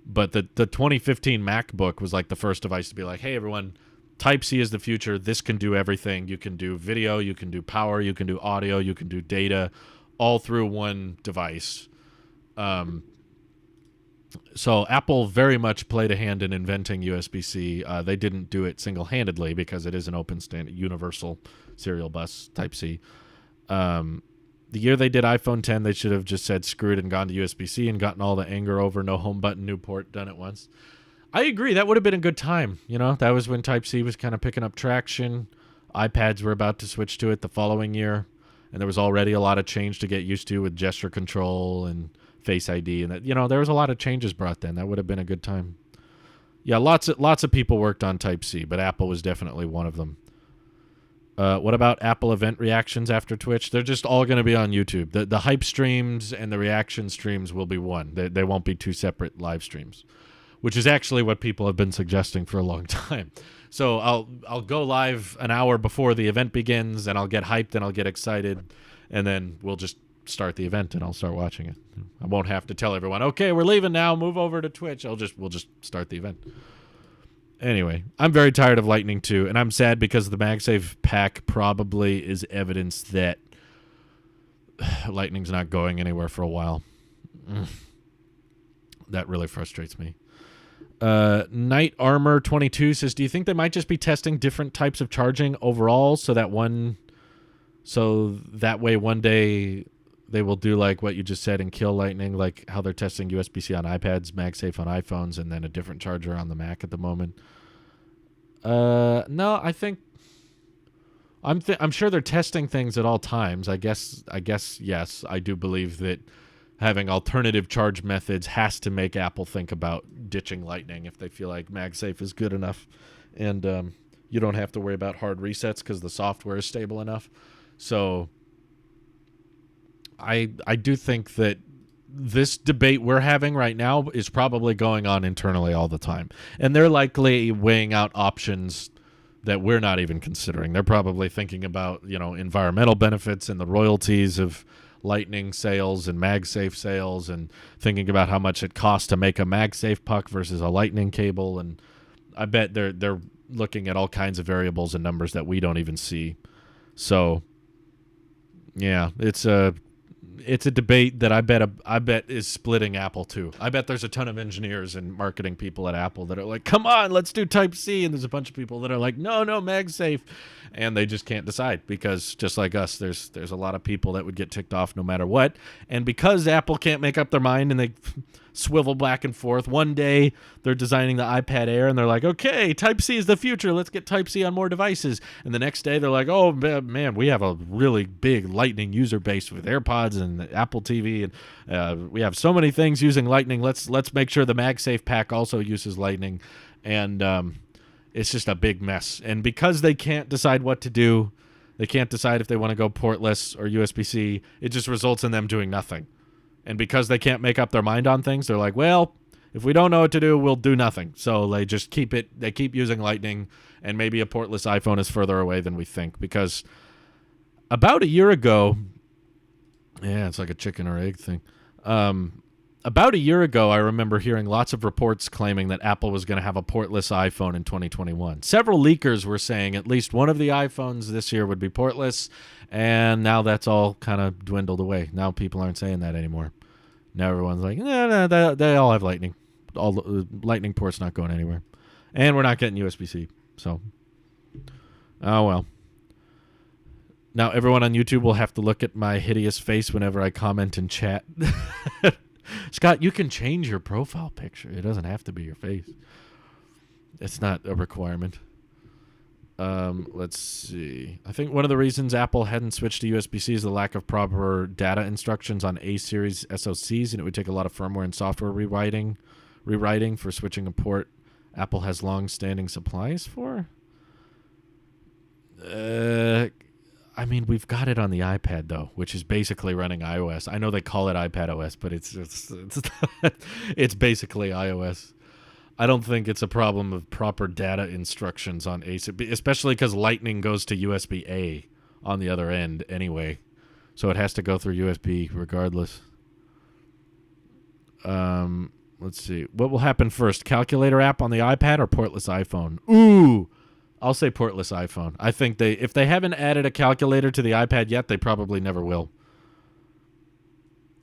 But the 2015 MacBook was like the first device to be like, hey, everyone, Type-C is the future. This can do everything. You can do video, you can do power, you can do audio, you can do data, all through one device. So Apple very much played a hand in inventing USB-C. They didn't do it single-handedly because it is an open standard, universal serial bus Type-C. The year they did iPhone 10, they should have just said screw it and gone to USB-C and gotten all the anger over no home button, new port done at once. I agree. That would have been a good time. That was when Type-C was kind of picking up traction. iPads were about to switch to it the following year, and there was already a lot of change to get used to with gesture control and Face ID, and that there was a lot of changes brought then. That would have been a good time. Yeah, lots of people worked on Type-C, but Apple was definitely one of them. What about Apple event reactions after Twitch? They're just all going to be on YouTube. The hype streams and the reaction streams will be one. They won't be two separate live streams, which is actually what people have been suggesting for a long time. So I'll go live an hour before the event begins, and I'll get hyped and I'll get excited, and then we'll just start the event and I'll start watching it. I won't have to tell everyone, okay, we're leaving now, move over to Twitch. We'll just start the event. Anyway, I'm very tired of Lightning 2, and I'm sad because the MagSafe pack probably is evidence that Lightning's not going anywhere for a while. That really frustrates me. Knight Armor 22 says, do you think they might just be testing different types of charging overall so that way one day they will do like what you just said and kill Lightning, like how they're testing USB-C on iPads, MagSafe on iPhones, and then a different charger on the Mac at the moment? No, I think I'm sure they're testing things at all times. I guess yes, I do believe that having alternative charge methods has to make Apple think about ditching Lightning if they feel like MagSafe is good enough, and you don't have to worry about hard resets because the software is stable enough. So I do think that this debate we're having right now is probably going on internally all the time. And they're likely weighing out options that we're not even considering. They're probably thinking about, environmental benefits and the royalties of Lightning sales and MagSafe sales, and thinking about how much it costs to make a MagSafe puck versus a Lightning cable. And I bet they're looking at all kinds of variables and numbers that we don't even see. So yeah, it's a debate that I bet is splitting Apple too. I bet there's a ton of engineers and marketing people at Apple that are like, come on, let's do Type-C. And there's a bunch of people that are like, no, MagSafe. And they just can't decide because just like us, there's a lot of people that would get ticked off no matter what. And because Apple can't make up their mind and they swivel back and forth, one day they're designing the iPad Air and they're like, okay, Type-C is the future. Let's get Type-C on more devices. And the next day they're like, oh, man, we have a really big Lightning user base with AirPods and Apple TV. And we have so many things using Lightning. Let's make sure the MagSafe pack also uses Lightning. And it's just a big mess. And because they can't decide what to do, they can't decide if they want to go portless or USB-C, it just results in them doing nothing. And because they can't make up their mind on things, they're like, well, if we don't know what to do, we'll do nothing. So they just keep using Lightning, and maybe a portless iPhone is further away than we think. Because about a year ago, Yeah, it's like a chicken or egg thing. About a year ago, I remember hearing lots of reports claiming that Apple was going to have a portless iPhone in 2021. Several leakers were saying at least one of the iPhones this year would be portless, and now that's all kind of dwindled away. Now people aren't saying that anymore. Now everyone's like, no, they all have Lightning. All the Lightning port's not going anywhere, and we're not getting USB-C. So, oh well. Now everyone on YouTube will have to look at my hideous face whenever I comment in chat. Scott, you can change your profile picture. It doesn't have to be your face. It's not a requirement. Let's see. I think one of the reasons Apple hadn't switched to USB-C is the lack of proper data instructions on A-series SoCs, and it would take a lot of firmware and software rewriting for switching a port Apple has long-standing supplies for. I mean, we've got it on the iPad, though, which is basically running iOS. I know they call it iPad OS, but it's it's basically iOS. I don't think it's a problem of proper data instructions on ACE, especially because Lightning goes to USB-A on the other end anyway. So it has to go through USB regardless. Let's see. What will happen first? Calculator app on the iPad or portless iPhone? Ooh! I'll say portless iPhone. I think if they haven't added a calculator to the iPad yet, they probably never will.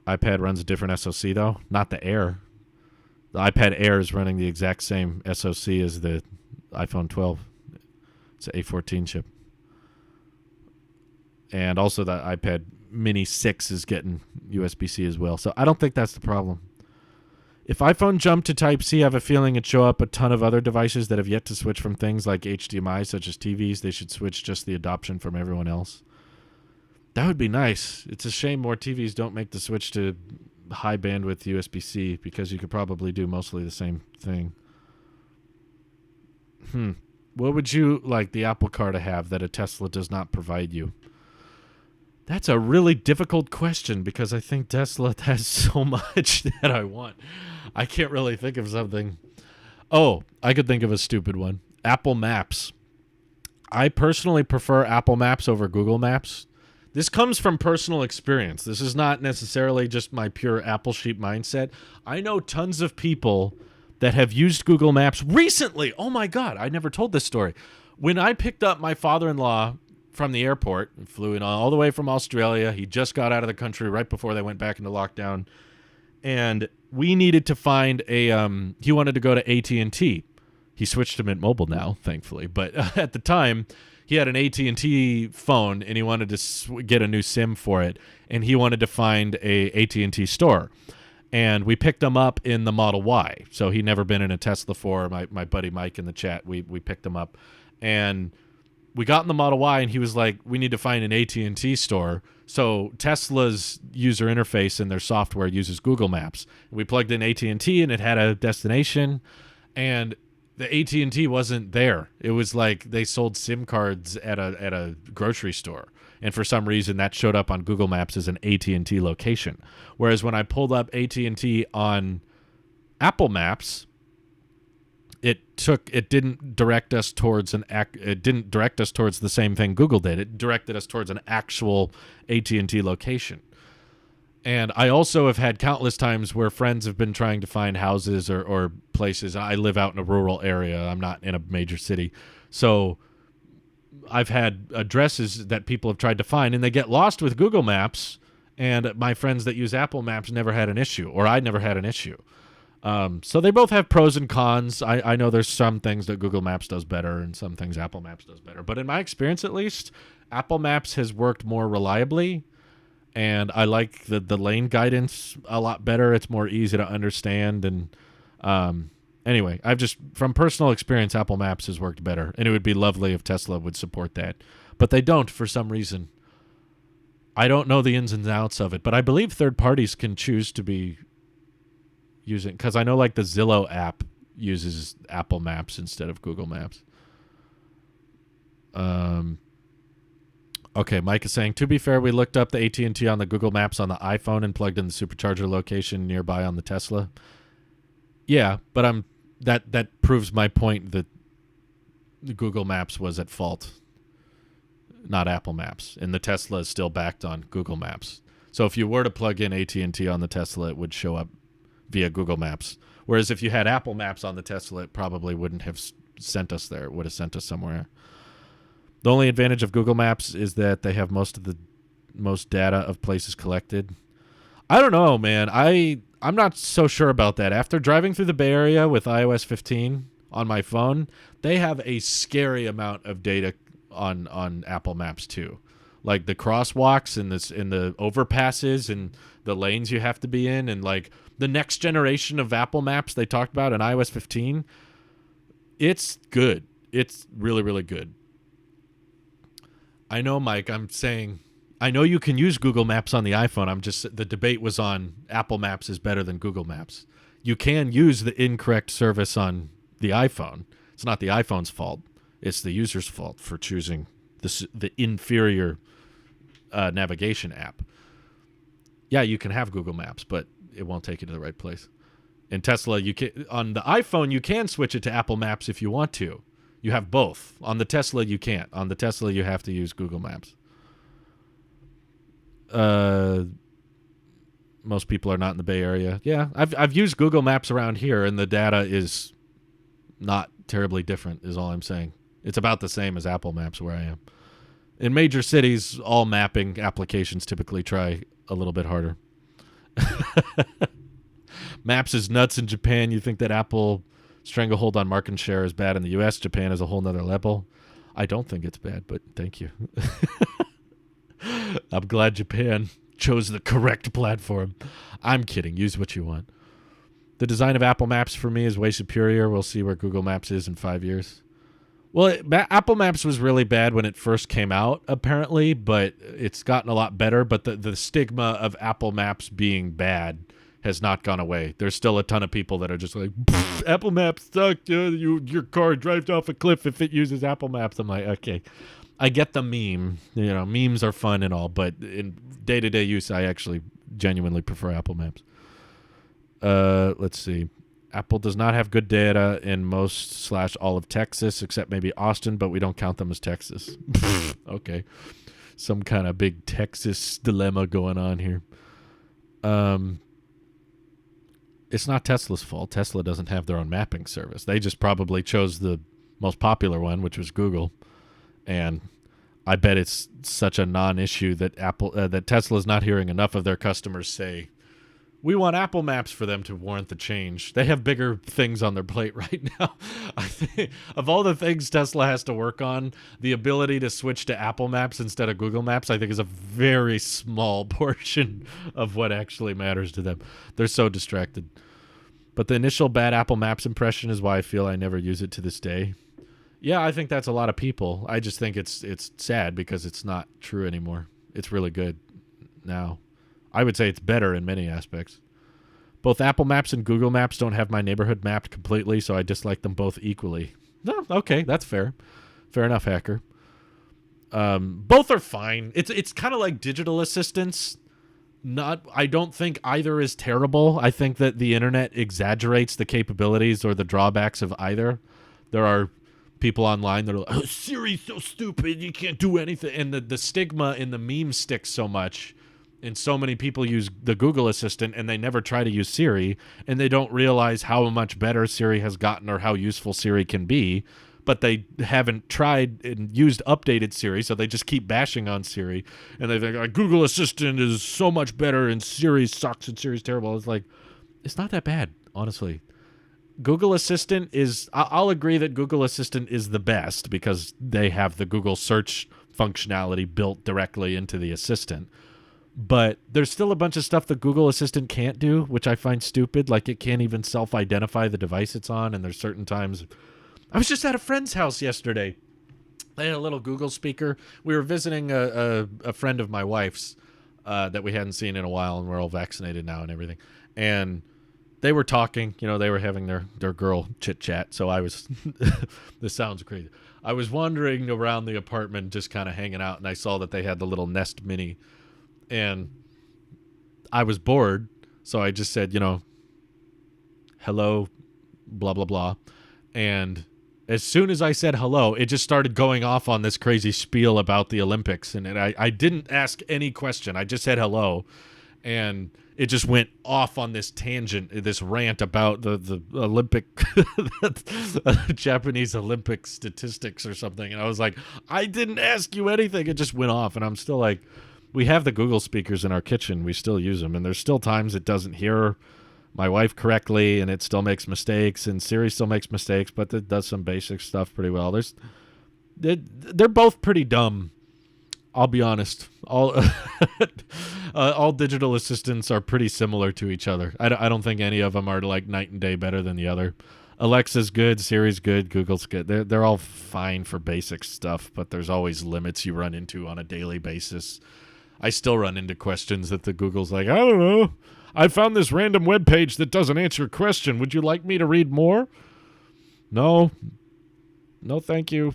iPad runs a different SoC, though. Not the Air. The iPad Air is running the exact same SoC as the iPhone 12. It's an A14 chip. And also the iPad Mini 6 is getting USB-C as well. So I don't think that's the problem. If iPhone jumped to Type-C, I have a feeling it'd show up a ton of other devices that have yet to switch from things like HDMI, such as TVs. They should switch just the adoption from everyone else. That would be nice. It's a shame more TVs don't make the switch to high bandwidth USB-C because you could probably do mostly the same thing. What would you like the Apple Car to have that a Tesla does not provide you? That's a really difficult question because I think Tesla has so much that I want. I can't really think of something. Oh, I could think of a stupid one. Apple Maps. I personally prefer Apple Maps over Google Maps. This comes from personal experience. This is not necessarily just my pure Apple sheep mindset. I know tons of people that have used Google Maps recently. Oh my God, I never told this story. When I picked up my father-in-law from the airport and flew in all the way from Australia, he just got out of the country right before they went back into lockdown, and we needed to find he wanted to go to AT&T. He switched to Mint Mobile now, thankfully, but at the time he had an AT&T phone and he wanted to get a new SIM for it, and he wanted to find a AT&T store. And we picked him up in the Model Y. So he'd never been in a Tesla before. My buddy Mike in the chat, we picked him up, and we got in the Model Y, and he was like, we need to find an AT&T store. So Tesla's user interface and their software uses Google Maps. We plugged in AT&T, and it had a destination, and the AT&T wasn't there. It was like they sold SIM cards at a grocery store. And for some reason, that showed up on Google Maps as an AT&T location. Whereas when I pulled up AT&T on Apple Maps, it didn't direct us towards the same thing Google did. It directed us towards an actual AT&T location. And I also have had countless times where friends have been trying to find houses or places. I live out in a rural area. I'm not in a major city. So I've had addresses that people have tried to find, and they get lost with Google Maps, and my friends that use Apple Maps never had an issue, or I never had an issue. So they both have pros and cons. I know there's some things that Google Maps does better and some things Apple Maps does better. But in my experience, at least, Apple Maps has worked more reliably, and I like the lane guidance a lot better. It's more easy to understand. And anyway, I've just, from personal experience, Apple Maps has worked better, and it would be lovely if Tesla would support that. But they don't for some reason. I don't know the ins and outs of it, but I believe third parties can choose to be using, because I know like the Zillow app uses Apple Maps instead of Google Maps. Okay, Mike is saying, to be fair, we looked up the AT&T on the Google Maps on the iPhone and plugged in the supercharger location nearby on the Tesla. Yeah, but that proves my point that Google Maps was at fault, not Apple Maps, and the Tesla is still backed on Google Maps. So if you were to plug in AT&T on the Tesla, it would show up via Google Maps. Whereas if you had Apple Maps on the Tesla, it probably wouldn't have sent us there. It would have sent us somewhere. The only advantage of Google Maps is that they have most data of places collected. I don't know, man. I'm not so sure about that. After driving through the Bay Area with iOS 15 on my phone, they have a scary amount of data on Apple Maps too. Like the crosswalks and the overpasses and the lanes you have to be in, and like the next generation of Apple Maps they talked about in iOS 15. It's good. It's really, really good. I know, Mike, I'm saying I know you can use Google Maps on the iPhone. The debate was on Apple Maps is better than Google Maps. You can use the incorrect service on the iPhone. It's not the iPhone's fault. It's the user's fault for choosing the inferior navigation app. Yeah, you can have Google Maps, but it won't take you to the right place. In Tesla, on the iPhone, you can switch it to Apple Maps if you want to. You have both. On the Tesla, you can't. On the Tesla, you have to use Google Maps. Most people are not in the Bay Area. Yeah, I've used Google Maps around here, and the data is not terribly different, is all I'm saying. It's about the same as Apple Maps where I am. In major cities, all mapping applications typically try a little bit harder. Maps is nuts in Japan. You think that Apple stranglehold on market share is bad in the U.S. Japan is a whole nother level. I don't think it's bad, but thank you. I'm glad Japan chose the correct platform. I'm kidding. Use what you want. The design of Apple Maps for me is way superior. We'll see where Google Maps is in 5 years. Well, Apple Maps was really bad when it first came out, apparently, but it's gotten a lot better. But the stigma of Apple Maps being bad has not gone away. There's still a ton of people that are just like, Apple Maps suck. Your car drives off a cliff if it uses Apple Maps. I'm like, okay. I get the meme. Memes are fun and all, but in day-to-day use, I actually genuinely prefer Apple Maps. Let's see. Apple does not have good data in most/all of Texas, except maybe Austin, but we don't count them as Texas. Okay. Some kind of big Texas dilemma going on here. It's not Tesla's fault. Tesla doesn't have their own mapping service. They just probably chose the most popular one, which was Google. And I bet it's such a non-issue that that Tesla's not hearing enough of their customers say, we want Apple Maps for them to warrant the change. They have bigger things on their plate right now. I think of all the things Tesla has to work on, the ability to switch to Apple Maps instead of Google Maps, I think is a very small portion of what actually matters to them. They're so distracted. But the initial bad Apple Maps impression is why I feel I never use it to this day. Yeah, I think that's a lot of people. I just think it's sad because it's not true anymore. It's really good now. I would say it's better in many aspects. Both Apple Maps and Google Maps don't have my neighborhood mapped completely, so I dislike them both equally. No, okay, that's fair. Fair enough, hacker. Both are fine. It's kind of like digital assistants. I don't think either is terrible. I think that the internet exaggerates the capabilities or the drawbacks of either. There are people online that are like, oh, Siri's so stupid, you can't do anything. And the stigma in the meme sticks so much. And so many people use the Google Assistant and they never try to use Siri, and they don't realize how much better Siri has gotten or how useful Siri can be, but they haven't tried and used updated Siri, so they just keep bashing on Siri. And they think, like, Google Assistant is so much better and Siri sucks and Siri's terrible. It's like, it's not that bad, honestly. Google Assistant I'll agree that Google Assistant is the best because they have the Google search functionality built directly into the Assistant. But there's still a bunch of stuff that Google Assistant can't do, which I find stupid. Like it can't even self-identify the device it's on. And there's certain times. I was just at a friend's house yesterday. They had a little Google speaker. We were visiting a friend of my wife's that we hadn't seen in a while, and we're all vaccinated now and everything. And they were talking. They were having their girl chit-chat. So I was, this sounds crazy. I was wandering around the apartment just kind of hanging out, and I saw that they had the little Nest Mini. And I was bored, so I just said, hello, blah, blah, blah. And As soon as I said hello, it just started going off on this crazy spiel about the Olympics. And I didn't ask any question. I just said hello. And it just went off on this tangent, this rant about the Olympic, Japanese Olympic statistics or something. And I was like, I didn't ask you anything. It just went off. And I'm still like, we have the Google speakers in our kitchen. We still use them. And there's still times it doesn't hear my wife correctly, and it still makes mistakes, and Siri still makes mistakes, but it does some basic stuff pretty well. They're both pretty dumb. I'll be honest. All digital assistants are pretty similar to each other. I don't think any of them are like night and day better than the other. Alexa's good, Siri's good, Google's good. They're all fine for basic stuff, but there's always limits you run into on a daily basis. I still run into questions that the Google's like, I don't know. I found this random web page that doesn't answer a question. Would you like me to read more? No. No, thank you.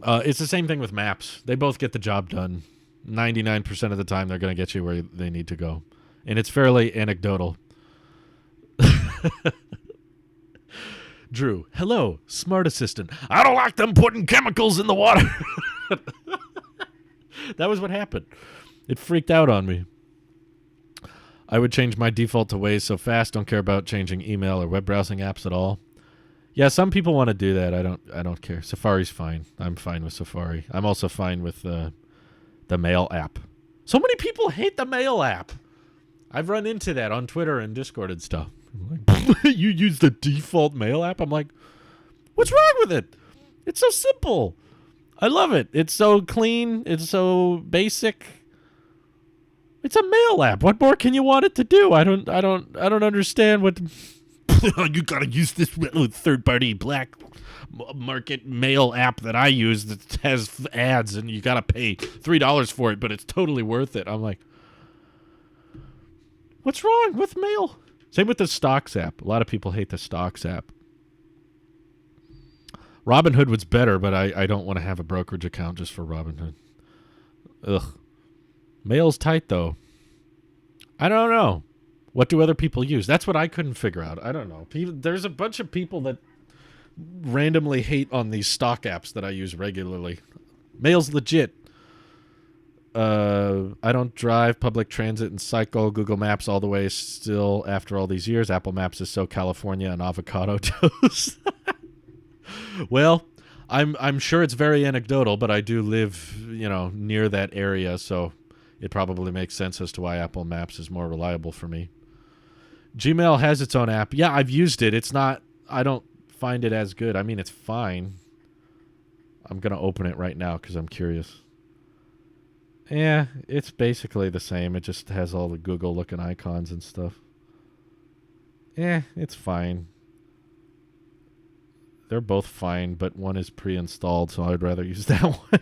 It's the same thing with maps. They both get the job done. 99% of the time, they're going to get you where they need to go. And it's fairly anecdotal. Drew, hello, smart assistant. I don't like them putting chemicals in the water. That was what happened. It freaked out on me. I would change my default to Waze so fast. Don't care about changing email or web browsing apps at all. Yeah, some people want to do that. I don't care. Safari's fine. I'm fine with Safari. I'm also fine with the Mail app. So many people hate the Mail app. I've run into that on Twitter and Discord and stuff. Like, you use the default Mail app? I'm like, what's wrong with it? It's so simple. I love it. It's so clean. It's so basic. It's a mail app. What more can you want it to do? I don't understand what. You gotta use this third-party black market mail app that I use that has ads, and you gotta pay $3 for it, but it's totally worth it. I'm like, what's wrong with mail? Same with the Stocks app. A lot of people hate the Stocks app. Robinhood was better, but I don't want to have a brokerage account just for Robinhood. Ugh. Mail's tight, though. I don't know. What do other people use? That's what I couldn't figure out. I don't know. There's a bunch of people that randomly hate on these stock apps that I use regularly. Mail's legit. I don't drive public transit and cycle. Google Maps all the way still after all these years. Apple Maps is so California and avocado toast. Well, I'm sure it's very anecdotal, but I do live, near that area, so it probably makes sense as to why Apple Maps is more reliable for me. Gmail has its own app. Yeah, I've used it. It's not, I don't find it as good. I mean, it's fine. I'm going to open it right now because I'm curious. Yeah, it's basically the same. It just has all the Google-looking icons and stuff. It's fine. They're both fine, but one is pre-installed, so I'd rather use that one.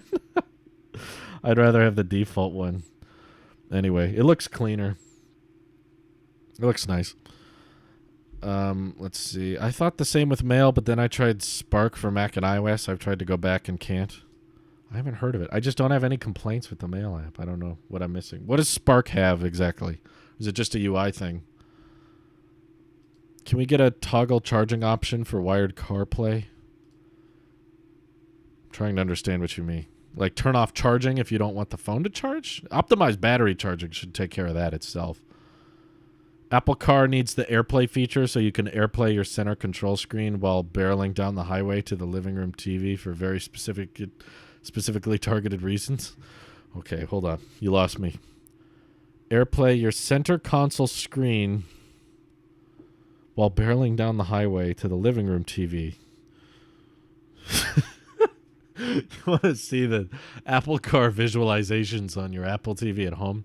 I'd rather have the default one. Anyway, it looks cleaner. It looks nice. Let's see. I thought the same with Mail, but then I tried Spark for Mac and iOS. I've tried to go back and can't. I haven't heard of it. I just don't have any complaints with the Mail app. I don't know what I'm missing. What does Spark have exactly? Is it just a UI thing? Can we get a toggle charging option for wired CarPlay? I'm trying to understand what you mean. Like turn off charging if you don't want the phone to charge? Optimized battery charging should take care of that itself. Apple Car needs the AirPlay feature so you can AirPlay your center control screen while barreling down the highway to the living room TV for very specifically targeted reasons. Okay, hold on. You lost me. AirPlay your center console screen while barreling down the highway to the living room TV. You want to see the Apple Car visualizations on your Apple TV at home?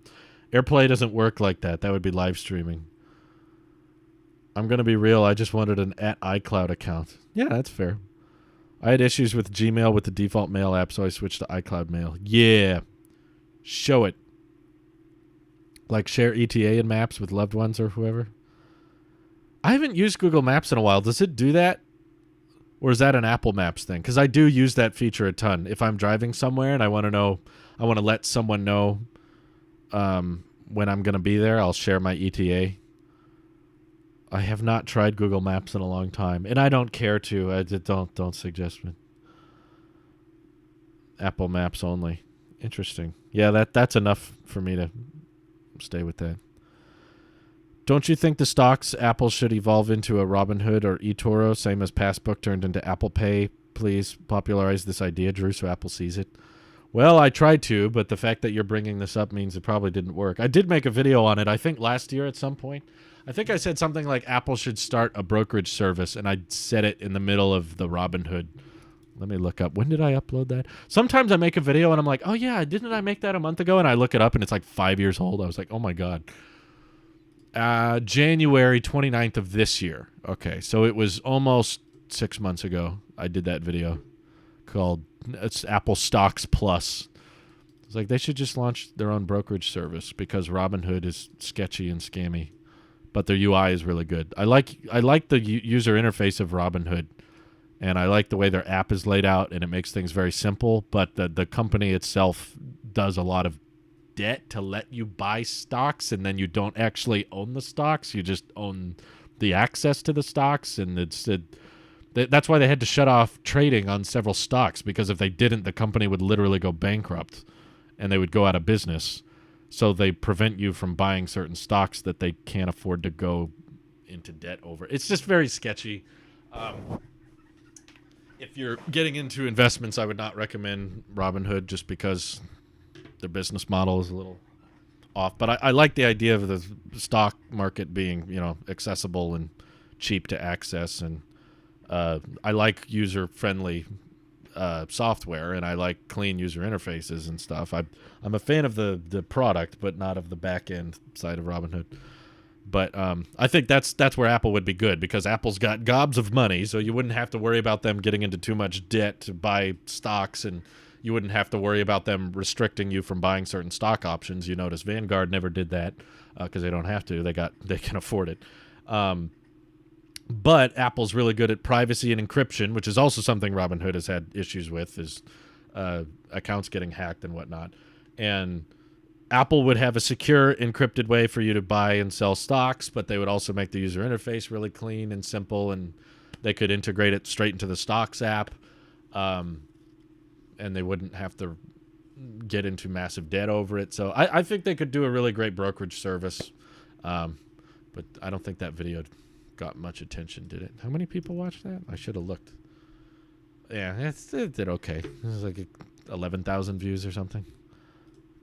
AirPlay doesn't work like that. That would be live streaming. I'm going to be real. I just wanted an @iCloud account. Yeah, that's fair. I had issues with Gmail with the default Mail app, so I switched to iCloud Mail. Yeah. Show it. Like share ETA and maps with loved ones or whoever. I haven't used Google Maps in a while. Does it do that? Or is that an Apple Maps thing? Because I do use that feature a ton. If I'm driving somewhere and I want to let someone know when I'm going to be there, I'll share my ETA. I have not tried Google Maps in a long time, and I don't care to. Don't suggest it. Apple Maps only. Interesting. Yeah, that's enough for me to stay with that. Don't you think the stocks Apple should evolve into a Robinhood or eToro, same as Passbook turned into Apple Pay? Please popularize this idea, Drew, so Apple sees it. Well, I tried to, but the fact that you're bringing this up means it probably didn't work. I did make a video on it, I think last year at some point. I think I said something like Apple should start a brokerage service, and I said it in the middle of the Robinhood. Let me look up. When did I upload that? Sometimes I make a video, and I'm like, oh, yeah, didn't I make that a month ago? And I look it up, and it's like 5 years old. I was like, oh, my God. January 29th of this year. Okay, so it was almost 6 months ago I did that video called it's Apple Stocks Plus. It's like they should just launch their own brokerage service because Robinhood is sketchy and scammy, but their UI is really good. I like the user interface of Robinhood, and I like the way their app is laid out, and it makes things very simple, but the company itself does a lot of debt to let you buy stocks, and then you don't actually own the stocks. You just own the access to the stocks, and that's why they had to shut off trading on several stocks, because if they didn't, the company would literally go bankrupt and they would go out of business. So they prevent you from buying certain stocks that they can't afford to go into debt over. It's just very sketchy. If you're getting into investments, I would not recommend Robinhood just because their business model is a little off. But I like the idea of the stock market being, accessible and cheap to access, and I like user-friendly software, and I like clean user interfaces and stuff. I'm a fan of the product, but not of the back-end side of Robinhood. But I think that's where Apple would be good, because Apple's got gobs of money, so you wouldn't have to worry about them getting into too much debt to buy stocks, and you wouldn't have to worry about them restricting you from buying certain stock options. You notice Vanguard never did that because they don't have to. They can afford it. But Apple's really good at privacy and encryption, which is also something Robinhood has had issues with, is accounts getting hacked and whatnot. And Apple would have a secure, encrypted way for you to buy and sell stocks, but they would also make the user interface really clean and simple, and they could integrate it straight into the Stocks app, and they wouldn't have to get into massive debt over it. So I think they could do a really great brokerage service, but I don't think that video got much attention, did it? How many people watched that? I should have looked. Yeah, it did okay. It was like 11,000 views or something.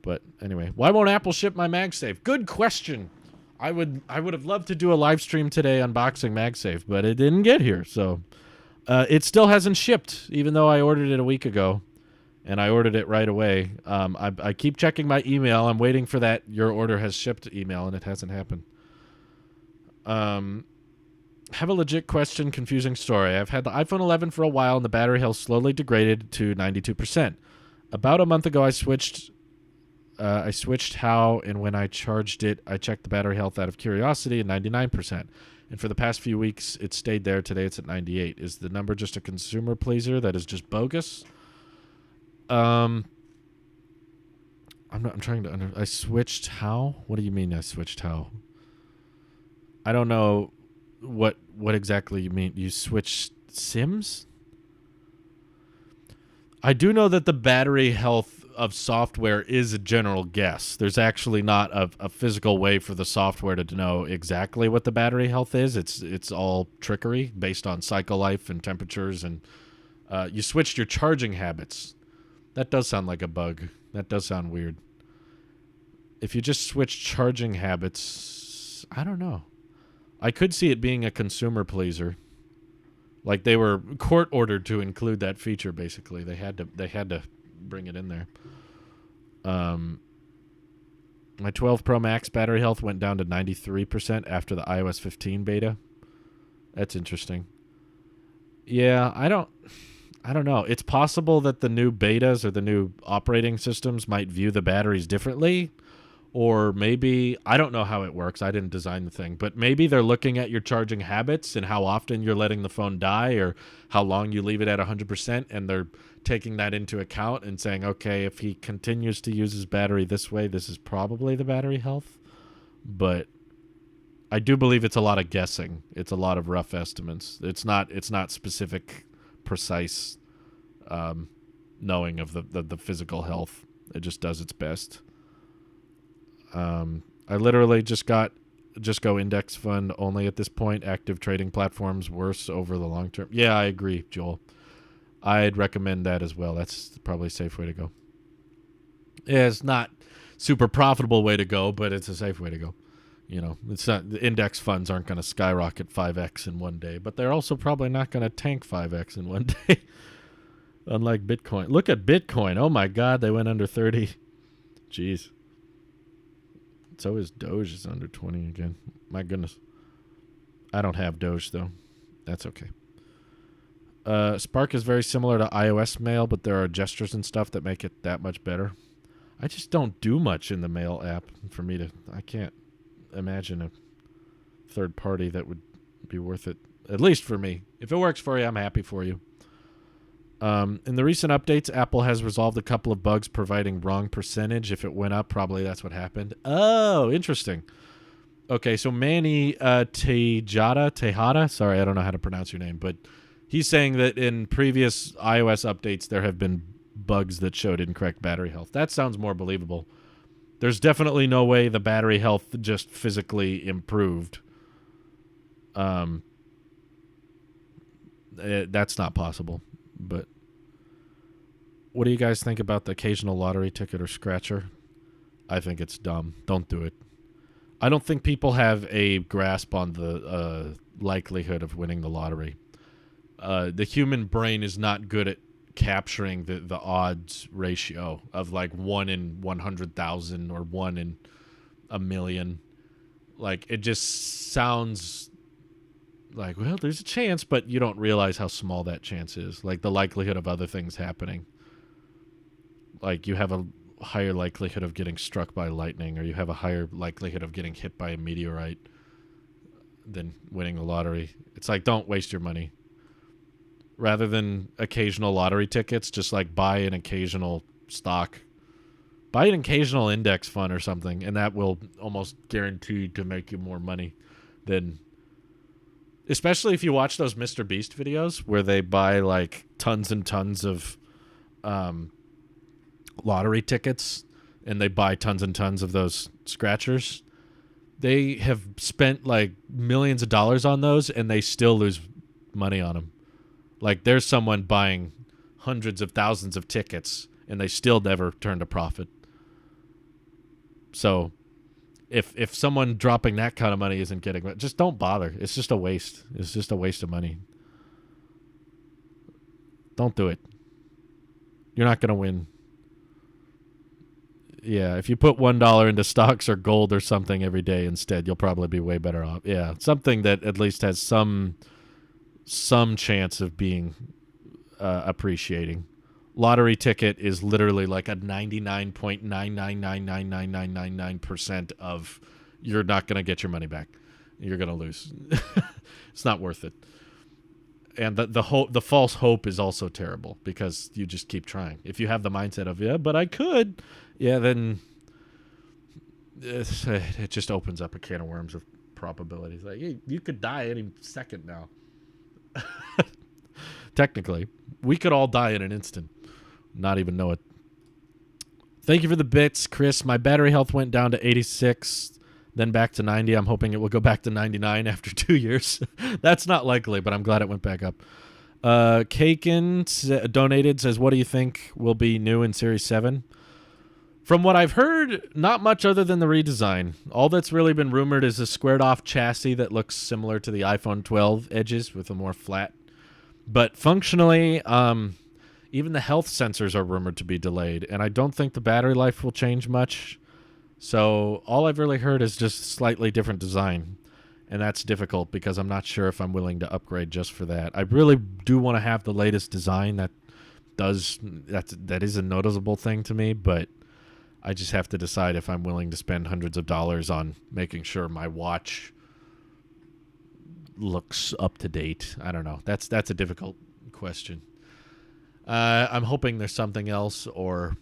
But anyway, why won't Apple ship my MagSafe? Good question. I would have loved to do a live stream today unboxing MagSafe, but it didn't get here. So it still hasn't shipped, even though I ordered it a week ago, and I ordered it right away. I keep checking my email. I'm waiting for that your order has shipped email, and it hasn't happened. Have a legit question, confusing story. I've had the iPhone 11 for a while, and the battery health slowly degraded to 92%. About a month ago, I switched how and when I charged it. I checked the battery health out of curiosity at 99%. And for the past few weeks, it stayed there. Today, it's at 98. Is the number just a consumer pleaser that is just bogus? I'm trying to I switched how? What do you mean I switched how? I don't know what exactly you mean. You switched SIMs? I do know that the battery health of software is a general guess. There's actually not a physical way for the software to know exactly what the battery health is. It's all trickery based on cycle life and temperatures, and you switched your charging habits. That does sound like a bug. That does sound weird. If you just switch charging habits, I don't know. I could see it being a consumer pleaser. Like they were court ordered to include that feature. Basically, they had to bring it in there. My 12 Pro Max battery health went down to 93% after the iOS 15 beta. That's interesting. Yeah, I don't know. It's possible that the new betas or the new operating systems might view the batteries differently. Or maybe, I don't know how it works. I didn't design the thing. But maybe they're looking at your charging habits and how often you're letting the phone die or how long you leave it at 100%. And they're taking that into account and saying, okay, if he continues to use his battery this way, this is probably the battery health. But I do believe it's a lot of guessing. It's a lot of rough estimates. It's not specific, precise knowing of the physical health. It just does its best. I literally just go index fund only at this point. Active trading platforms worse over the long term. Yeah, I agree, Joel. I'd recommend that as well. That's probably a safe way to go. Yeah, it's not super profitable way to go, but it's a safe way to go. You know, it's not, the index funds aren't going to skyrocket 5x in one day, but they're also probably not going to tank 5x in one day. Unlike Bitcoin. Look at Bitcoin. Oh my God, they went under 30. Jeez. So is Doge is under 20 again. My goodness. I don't have Doge though. That's okay. Spark is very similar to iOS Mail, but there are gestures and stuff that make it that much better. I just don't do much in the Mail app for me to. I can't imagine a third party that would be worth it. At least for me. If it works for you, I'm happy for you. In the recent updates, Apple has resolved a couple of bugs providing wrong percentage. If it went up, probably that's what happened. Oh, interesting. Okay, so Manny Tejada, sorry, I don't know how to pronounce your name, but he's saying that in previous iOS updates, there have been bugs that showed incorrect battery health. That sounds more believable. There's definitely no way the battery health just physically improved. That's not possible. But what do you guys think about the occasional lottery ticket or scratcher? I think it's dumb. Don't do it. I don't think people have a grasp on the likelihood of winning the lottery. The human brain is not good at capturing the odds ratio of like 1 in 100,000 or 1 in a million. Like, it just sounds like, well, there's a chance, but you don't realize how small that chance is. Like, the likelihood of other things happening. Like, you have a higher likelihood of getting struck by lightning, or you have a higher likelihood of getting hit by a meteorite than winning the lottery. It's like, don't waste your money. Rather than occasional lottery tickets, just like buy an occasional stock. Buy an occasional index fund or something, and that will almost guarantee to make you more money than... Especially if you watch those Mr. Beast videos where they buy like tons and tons of lottery tickets, and they buy tons and tons of those scratchers. They have spent like millions of dollars on those, and they still lose money on them. Like, there's someone buying hundreds of thousands of tickets, and they still never turned a profit. So if someone dropping that kind of money isn't getting it, just don't bother. It's just a waste. It's just a waste of money. Don't do it. You're not going to win. Yeah, if you put $1 into stocks or gold or something every day instead, you'll probably be way better off. Yeah, something that at least has some chance of being appreciating. Lottery ticket is literally like a 99.9999999% of you're not going to get your money back. You're going to lose. It's not worth it. And the false hope is also terrible because you just keep trying. If you have the mindset of, yeah, but I could, yeah, then it just opens up a can of worms of probabilities. Like, hey, you could die any second now. Technically, we could all die in an instant. Not even know it. Thank you for the bits, Chris. My battery health went down to 86, then back to 90. I'm hoping it will go back to 99 after 2 years. That's not likely, but I'm glad it went back up. Kaken donated, says, what do you think will be new in Series 7? From what I've heard, not much other than the redesign. All that's really been rumored is a squared-off chassis that looks similar to the iPhone 12 edges with a more flat. But functionally, even the health sensors are rumored to be delayed, and I don't think the battery life will change much. So all I've really heard is just slightly different design, and that's difficult because I'm not sure if I'm willing to upgrade just for that. I really do want to have the latest design that is a noticeable thing to me, but I just have to decide if I'm willing to spend hundreds of dollars on making sure my watch looks up to date. I don't know. That's a difficult question. I'm hoping there's something else, or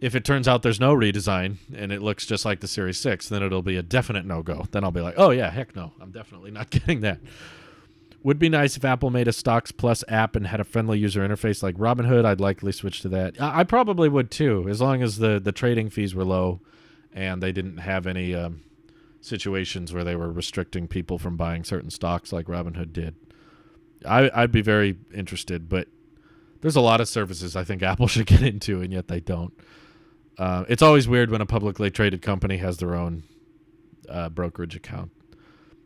If it turns out there's no redesign and it looks just like the Series 6, then it'll be a definite no-go. Then I'll be like, oh, yeah, heck no. I'm definitely not getting that. Would be nice if Apple made a Stocks Plus app and had a friendly user interface like Robinhood. I'd likely switch to that. I probably would too, as long as the trading fees were low and they didn't have any situations where they were restricting people from buying certain stocks like Robinhood did. I'd be very interested, but there's a lot of services I think Apple should get into, and yet they don't. It's always weird when a publicly traded company has their own brokerage account.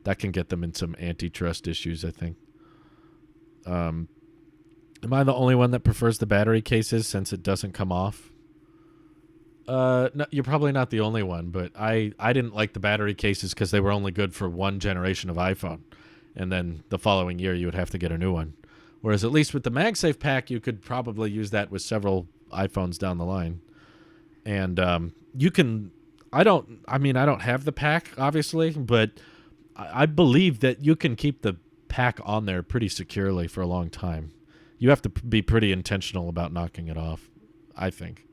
That can get them in some antitrust issues, I think. Am I the only one that prefers the battery cases since it doesn't come off? No, you're probably not the only one, but I didn't like the battery cases because they were only good for one generation of iPhone. And then the following year, you would have to get a new one. Whereas at least with the MagSafe pack, you could probably use that with several iPhones down the line. And you can, I don't have the pack, obviously, but I believe that you can keep the pack on there pretty securely for a long time. You have to be pretty intentional about knocking it off, I think.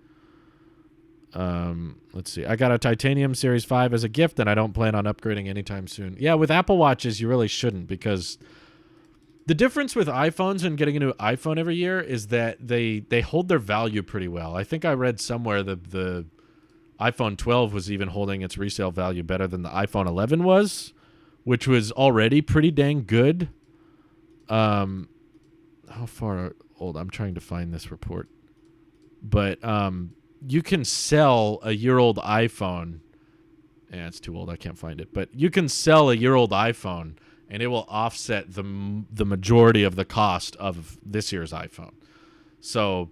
Let's see. I got a Titanium Series 5 as a gift, and I don't plan on upgrading anytime soon. Yeah, with Apple Watches, you really shouldn't, because the difference with iPhones and getting a new iPhone every year is that they hold their value pretty well. I think I read somewhere that the iPhone 12 was even holding its resale value better than the iPhone 11 was, which was already pretty dang good. How far old? I'm trying to find this report. But you can sell a year-old iPhone. Yeah, it's too old. I can't find it. But you can sell a year-old iPhone, and it will offset the majority of the cost of this year's iPhone. So,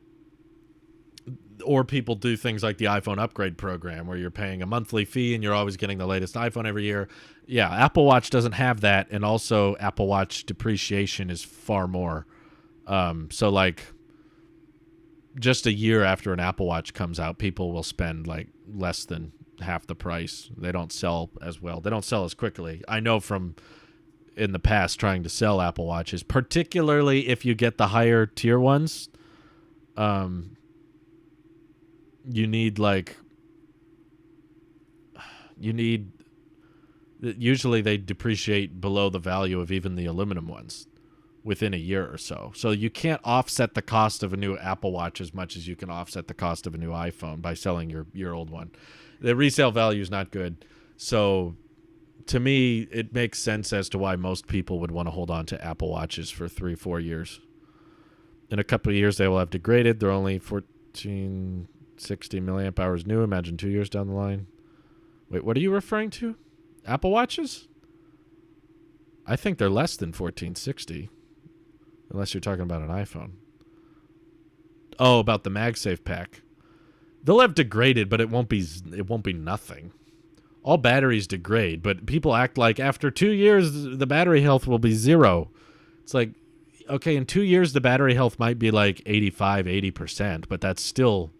or people do things like the iPhone upgrade program where you're paying a monthly fee and you're always getting the latest iPhone every year. Yeah, Apple Watch doesn't have that, and also Apple Watch depreciation is far more. So like just a year after an Apple Watch comes out, people will spend like less than half the price. They don't sell as well. They don't sell as quickly. I know from in the past trying to sell Apple Watches, particularly if you get the higher tier ones, usually they depreciate below the value of even the aluminum ones within a year or so. So you can't offset the cost of a new Apple Watch as much as you can offset the cost of a new iPhone by selling your old one. The resale value is not good. So to me, it makes sense as to why most people would want to hold on to Apple Watches for 3-4 years. In a couple of years, they will have degraded. They're only 1460 milliamp hours new. Imagine 2 years down the line. Wait, what are you referring to? Apple Watches? I think they're less than 1460. Unless you're talking about an iPhone. Oh, about the MagSafe pack. They'll have degraded, but it won't be nothing. All batteries degrade, but people act like after 2 years the battery health will be 0. It's like, okay, in 2 years the battery health might be like 85-80%, but that's still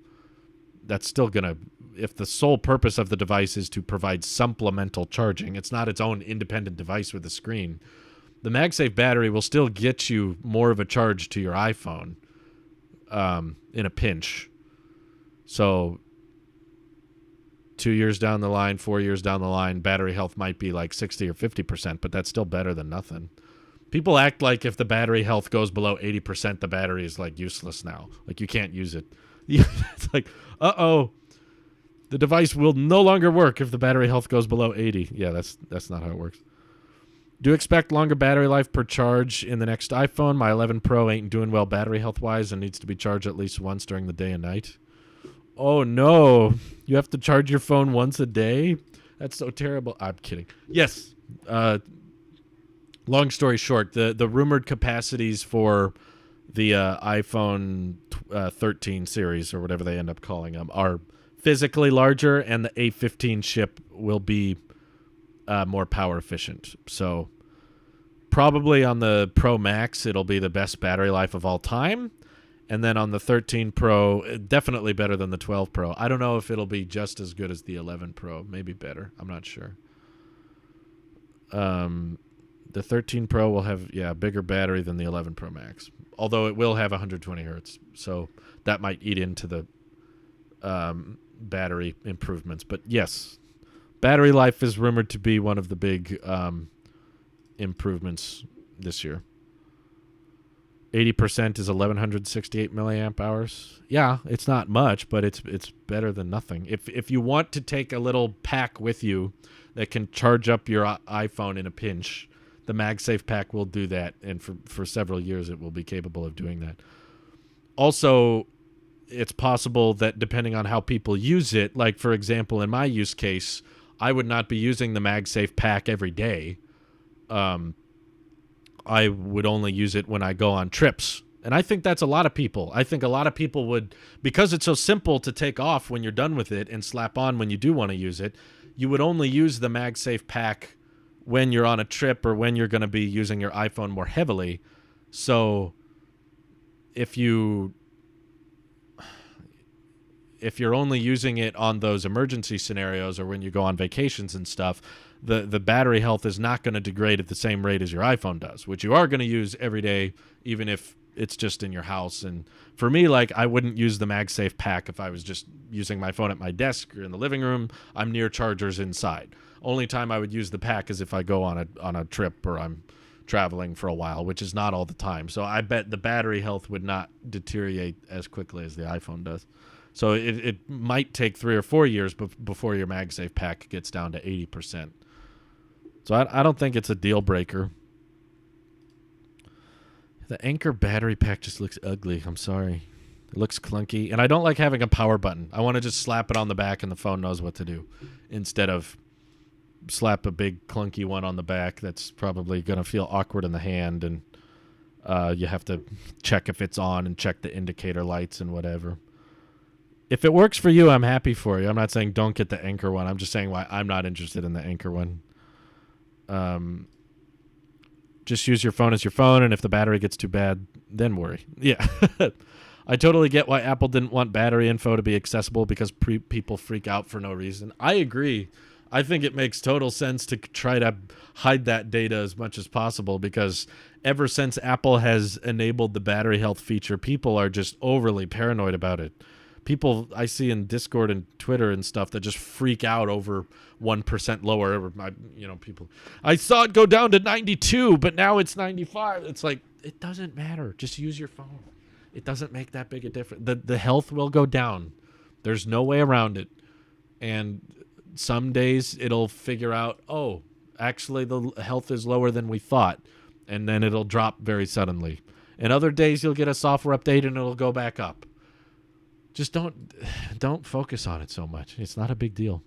gonna, if the sole purpose of the device is to provide supplemental charging, it's not its own independent device with a screen. The MagSafe battery will still get you more of a charge to your iPhone in a pinch. So 2 years down the line, 4 years down the line, battery health might be like 60 or 50%, but that's still better than nothing. People act like if the battery health goes below 80%, the battery is like useless now. Like you can't use it. It's like, uh-oh, the device will no longer work if the battery health goes below 80. Yeah, that's not how it works. Do you expect longer battery life per charge in the next iPhone? My 11 Pro ain't doing well battery health-wise and needs to be charged at least once during the day and night. Oh, no. You have to charge your phone once a day? That's so terrible. I'm kidding. Yes. Long story short, the rumored capacities for the iPhone 13 series, or whatever they end up calling them, are physically larger, and the A15 chip will be more power efficient. So probably on the Pro Max, it'll be the best battery life of all time. And then on the 13 Pro, definitely better than the 12 Pro. I don't know if it'll be just as good as the 11 Pro. Maybe better. I'm not sure. The 13 Pro will have, a bigger battery than the 11 Pro Max. Although it will have 120 hertz. So that might eat into the battery improvements. But yes, battery life is rumored to be one of the big improvements this year. 80% is 1168 milliamp hours. Yeah, it's not much, but it's better than nothing. If you want to take a little pack with you that can charge up your iPhone in a pinch, the MagSafe pack will do that, and for several years it will be capable of doing that. Also, it's possible that depending on how people use it, like for example, in my use case, I would not be using the MagSafe pack every day. I would only use it when I go on trips. And I think that's a lot of people. I think a lot of people would, because it's so simple to take off when you're done with it and slap on when you do want to use it, you would only use the MagSafe pack when you're on a trip or when you're going to be using your iPhone more heavily. So if you're only using it on those emergency scenarios or when you go on vacations and stuff, the battery health is not going to degrade at the same rate as your iPhone does, which you are going to use every day, even if it's just in your house. And for me, like, I wouldn't use the MagSafe pack if I was just using my phone at my desk or in the living room. I'm near chargers inside. Only time I would use the pack is if I go on a trip or I'm traveling for a while, which is not all the time. So I bet the battery health would not deteriorate as quickly as the iPhone does. So it might take 3 or 4 years before your MagSafe pack gets down to 80%. So I don't think it's a deal breaker. The Anchor battery pack just looks ugly. I'm sorry. It looks clunky. And I don't like having a power button. I want to just slap it on the back and the phone knows what to do, instead of slap a big clunky one on the back that's probably going to feel awkward in the hand, and you have to check if it's on and check the indicator lights and whatever. If it works for you, I'm happy for you. I'm not saying don't get the Anchor one. I'm just saying why I'm not interested in the Anchor one. Just use your phone as your phone, and if the battery gets too bad, then worry. Yeah. I totally get why Apple didn't want battery info to be accessible, because people freak out for no reason. I agree. I think it makes total sense to try to hide that data as much as possible, because ever since Apple has enabled the battery health feature, people are just overly paranoid about it. People I see in Discord and Twitter and stuff that just freak out over 1% lower. People, I saw it go down to 92, but now it's 95. It's like, it doesn't matter. Just use your phone. It doesn't make that big a difference. The health will go down. There's no way around it. And some days it'll figure out, oh, actually the health is lower than we thought. And then it'll drop very suddenly. And other days you'll get a software update and it'll go back up. Just don't focus on it so much. It's not a big deal.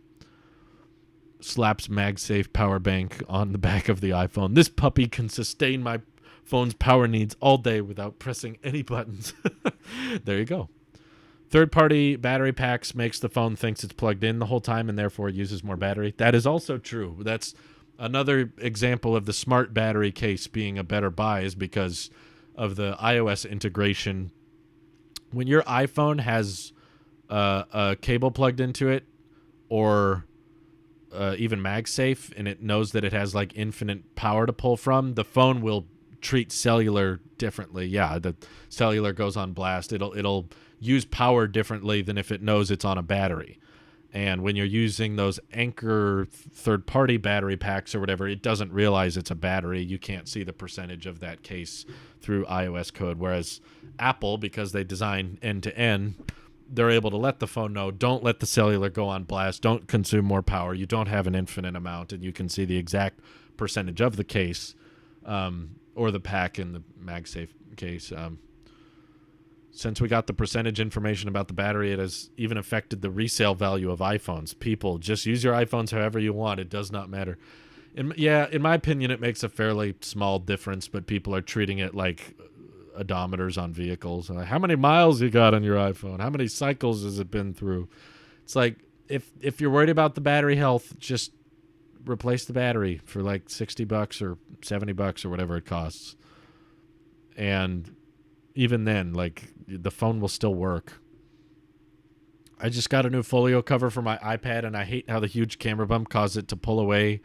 Slaps MagSafe power bank on the back of the iPhone. This puppy can sustain my phone's power needs all day without pressing any buttons. There you go. Third-party battery packs makes the phone thinks it's plugged in the whole time and therefore uses more battery. That is also true. That's another example of the smart battery case being a better buy, is because of the iOS integration. When your iPhone has a cable plugged into it, or even MagSafe, and it knows that it has like infinite power to pull from, the phone will treat cellular differently. Yeah, the cellular goes on blast. It'll use power differently than if it knows it's on a battery. And when you're using those Anchor third-party battery packs or whatever, it doesn't realize it's a battery. You can't see the percentage of that case through iOS code. Whereas Apple, because they design end-to-end, they're able to let the phone know, don't let the cellular go on blast, don't consume more power, you don't have an infinite amount, and you can see the exact percentage of the case, or the pack in the MagSafe case. Since we got the percentage information about the battery, it has even affected the resale value of iPhones. People, just use your iPhones however you want. It does not matter. In my opinion, it makes a fairly small difference, but people are treating it like odometers on vehicles. Like, how many miles you got on your iPhone? How many cycles has it been through? It's like, if you're worried about the battery health, just replace the battery for like $60 or $70 or whatever it costs. And even then, like, the phone will still work. I just got a new folio cover for my iPad, and I hate how the huge camera bump caused it to pull away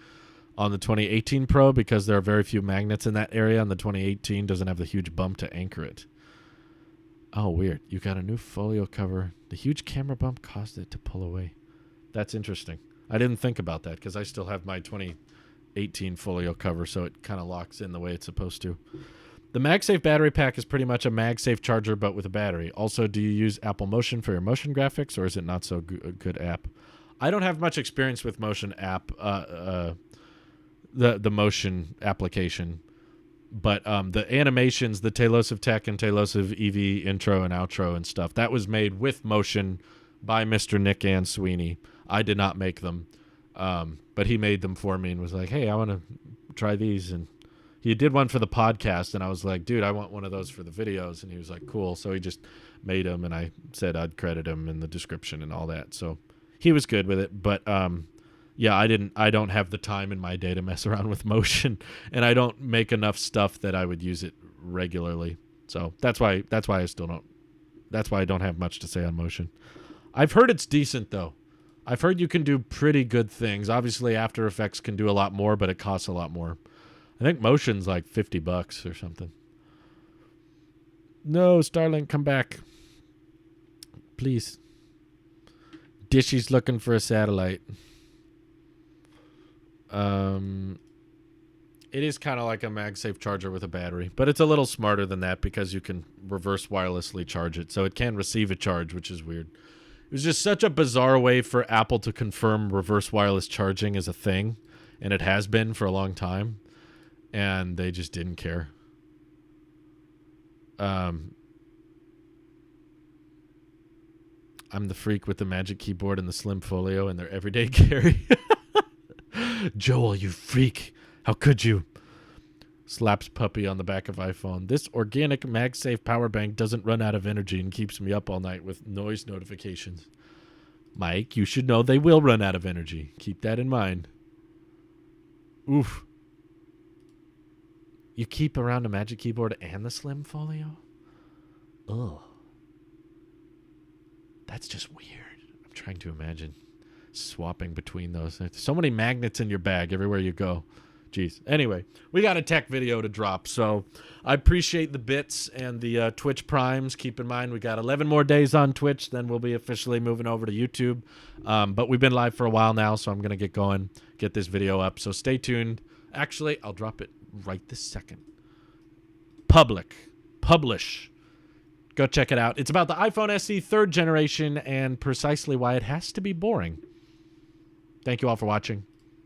on the 2018 Pro, because there are very few magnets in that area, and the 2018 doesn't have the huge bump to anchor it. Oh, weird. You got a new folio cover. The huge camera bump caused it to pull away. That's interesting. I didn't think about that because I still have my 2018 folio cover, so it kind of locks in the way it's supposed to. The MagSafe battery pack is pretty much a MagSafe charger, but with a battery. Also, do you use Apple Motion for your motion graphics, or is it not so a good app? I don't have much experience with Motion app, the Motion application, but the animations, the Tailosive Tech and Tailosive EV intro and outro and stuff, that was made with Motion by Mr. Nick and Sweeney. I did not make them, but he made them for me and was like, hey, I want to try these. And he did one for the podcast, and I was like, dude, I want one of those for the videos. And he was like, cool. So he just made them, and I said I'd credit him in the description and all that. So he was good with it. But yeah, I don't have the time in my day to mess around with Motion, and I don't make enough stuff that I would use it regularly. So that's why I still don't. That's why I don't have much to say on Motion. I've heard it's decent though. I've heard you can do pretty good things. Obviously, After Effects can do a lot more, but it costs a lot more. I think Motion's like $50 or something. No, Starlink, come back. Please. Dishy's looking for a satellite. It is kind of like a MagSafe charger with a battery, but it's a little smarter than that because you can reverse wirelessly charge it. So it can receive a charge, which is weird. It was just such a bizarre way for Apple to confirm reverse wireless charging as a thing, and it has been for a long time, and they just didn't care. I'm the freak with the Magic Keyboard and the Slim Folio and their everyday carry. Joel, you freak. How could you? Slaps puppy on the back of iPhone. This organic MagSafe power bank doesn't run out of energy and keeps me up all night with noise notifications. Mike, you should know they will run out of energy. Keep that in mind. Oof. You keep around a Magic Keyboard and the Slim Folio? Ugh. That's just weird. I'm trying to imagine swapping between those. There's so many magnets in your bag everywhere you go. Jeez. Anyway, we got a tech video to drop, so I appreciate the bits and the Twitch primes. Keep in mind, we got 11 more days on Twitch, then we'll be officially moving over to YouTube. But we've been live for a while now, so I'm going to get going, get this video up. So stay tuned. Actually, I'll drop it right this second. Publish. Go check it out. It's about the iPhone SE 3rd generation and precisely why it has to be boring. Thank you all for watching.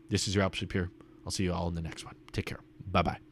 This is your Alp Shapiro. I'll see you all in the next one. Take care. Bye-bye.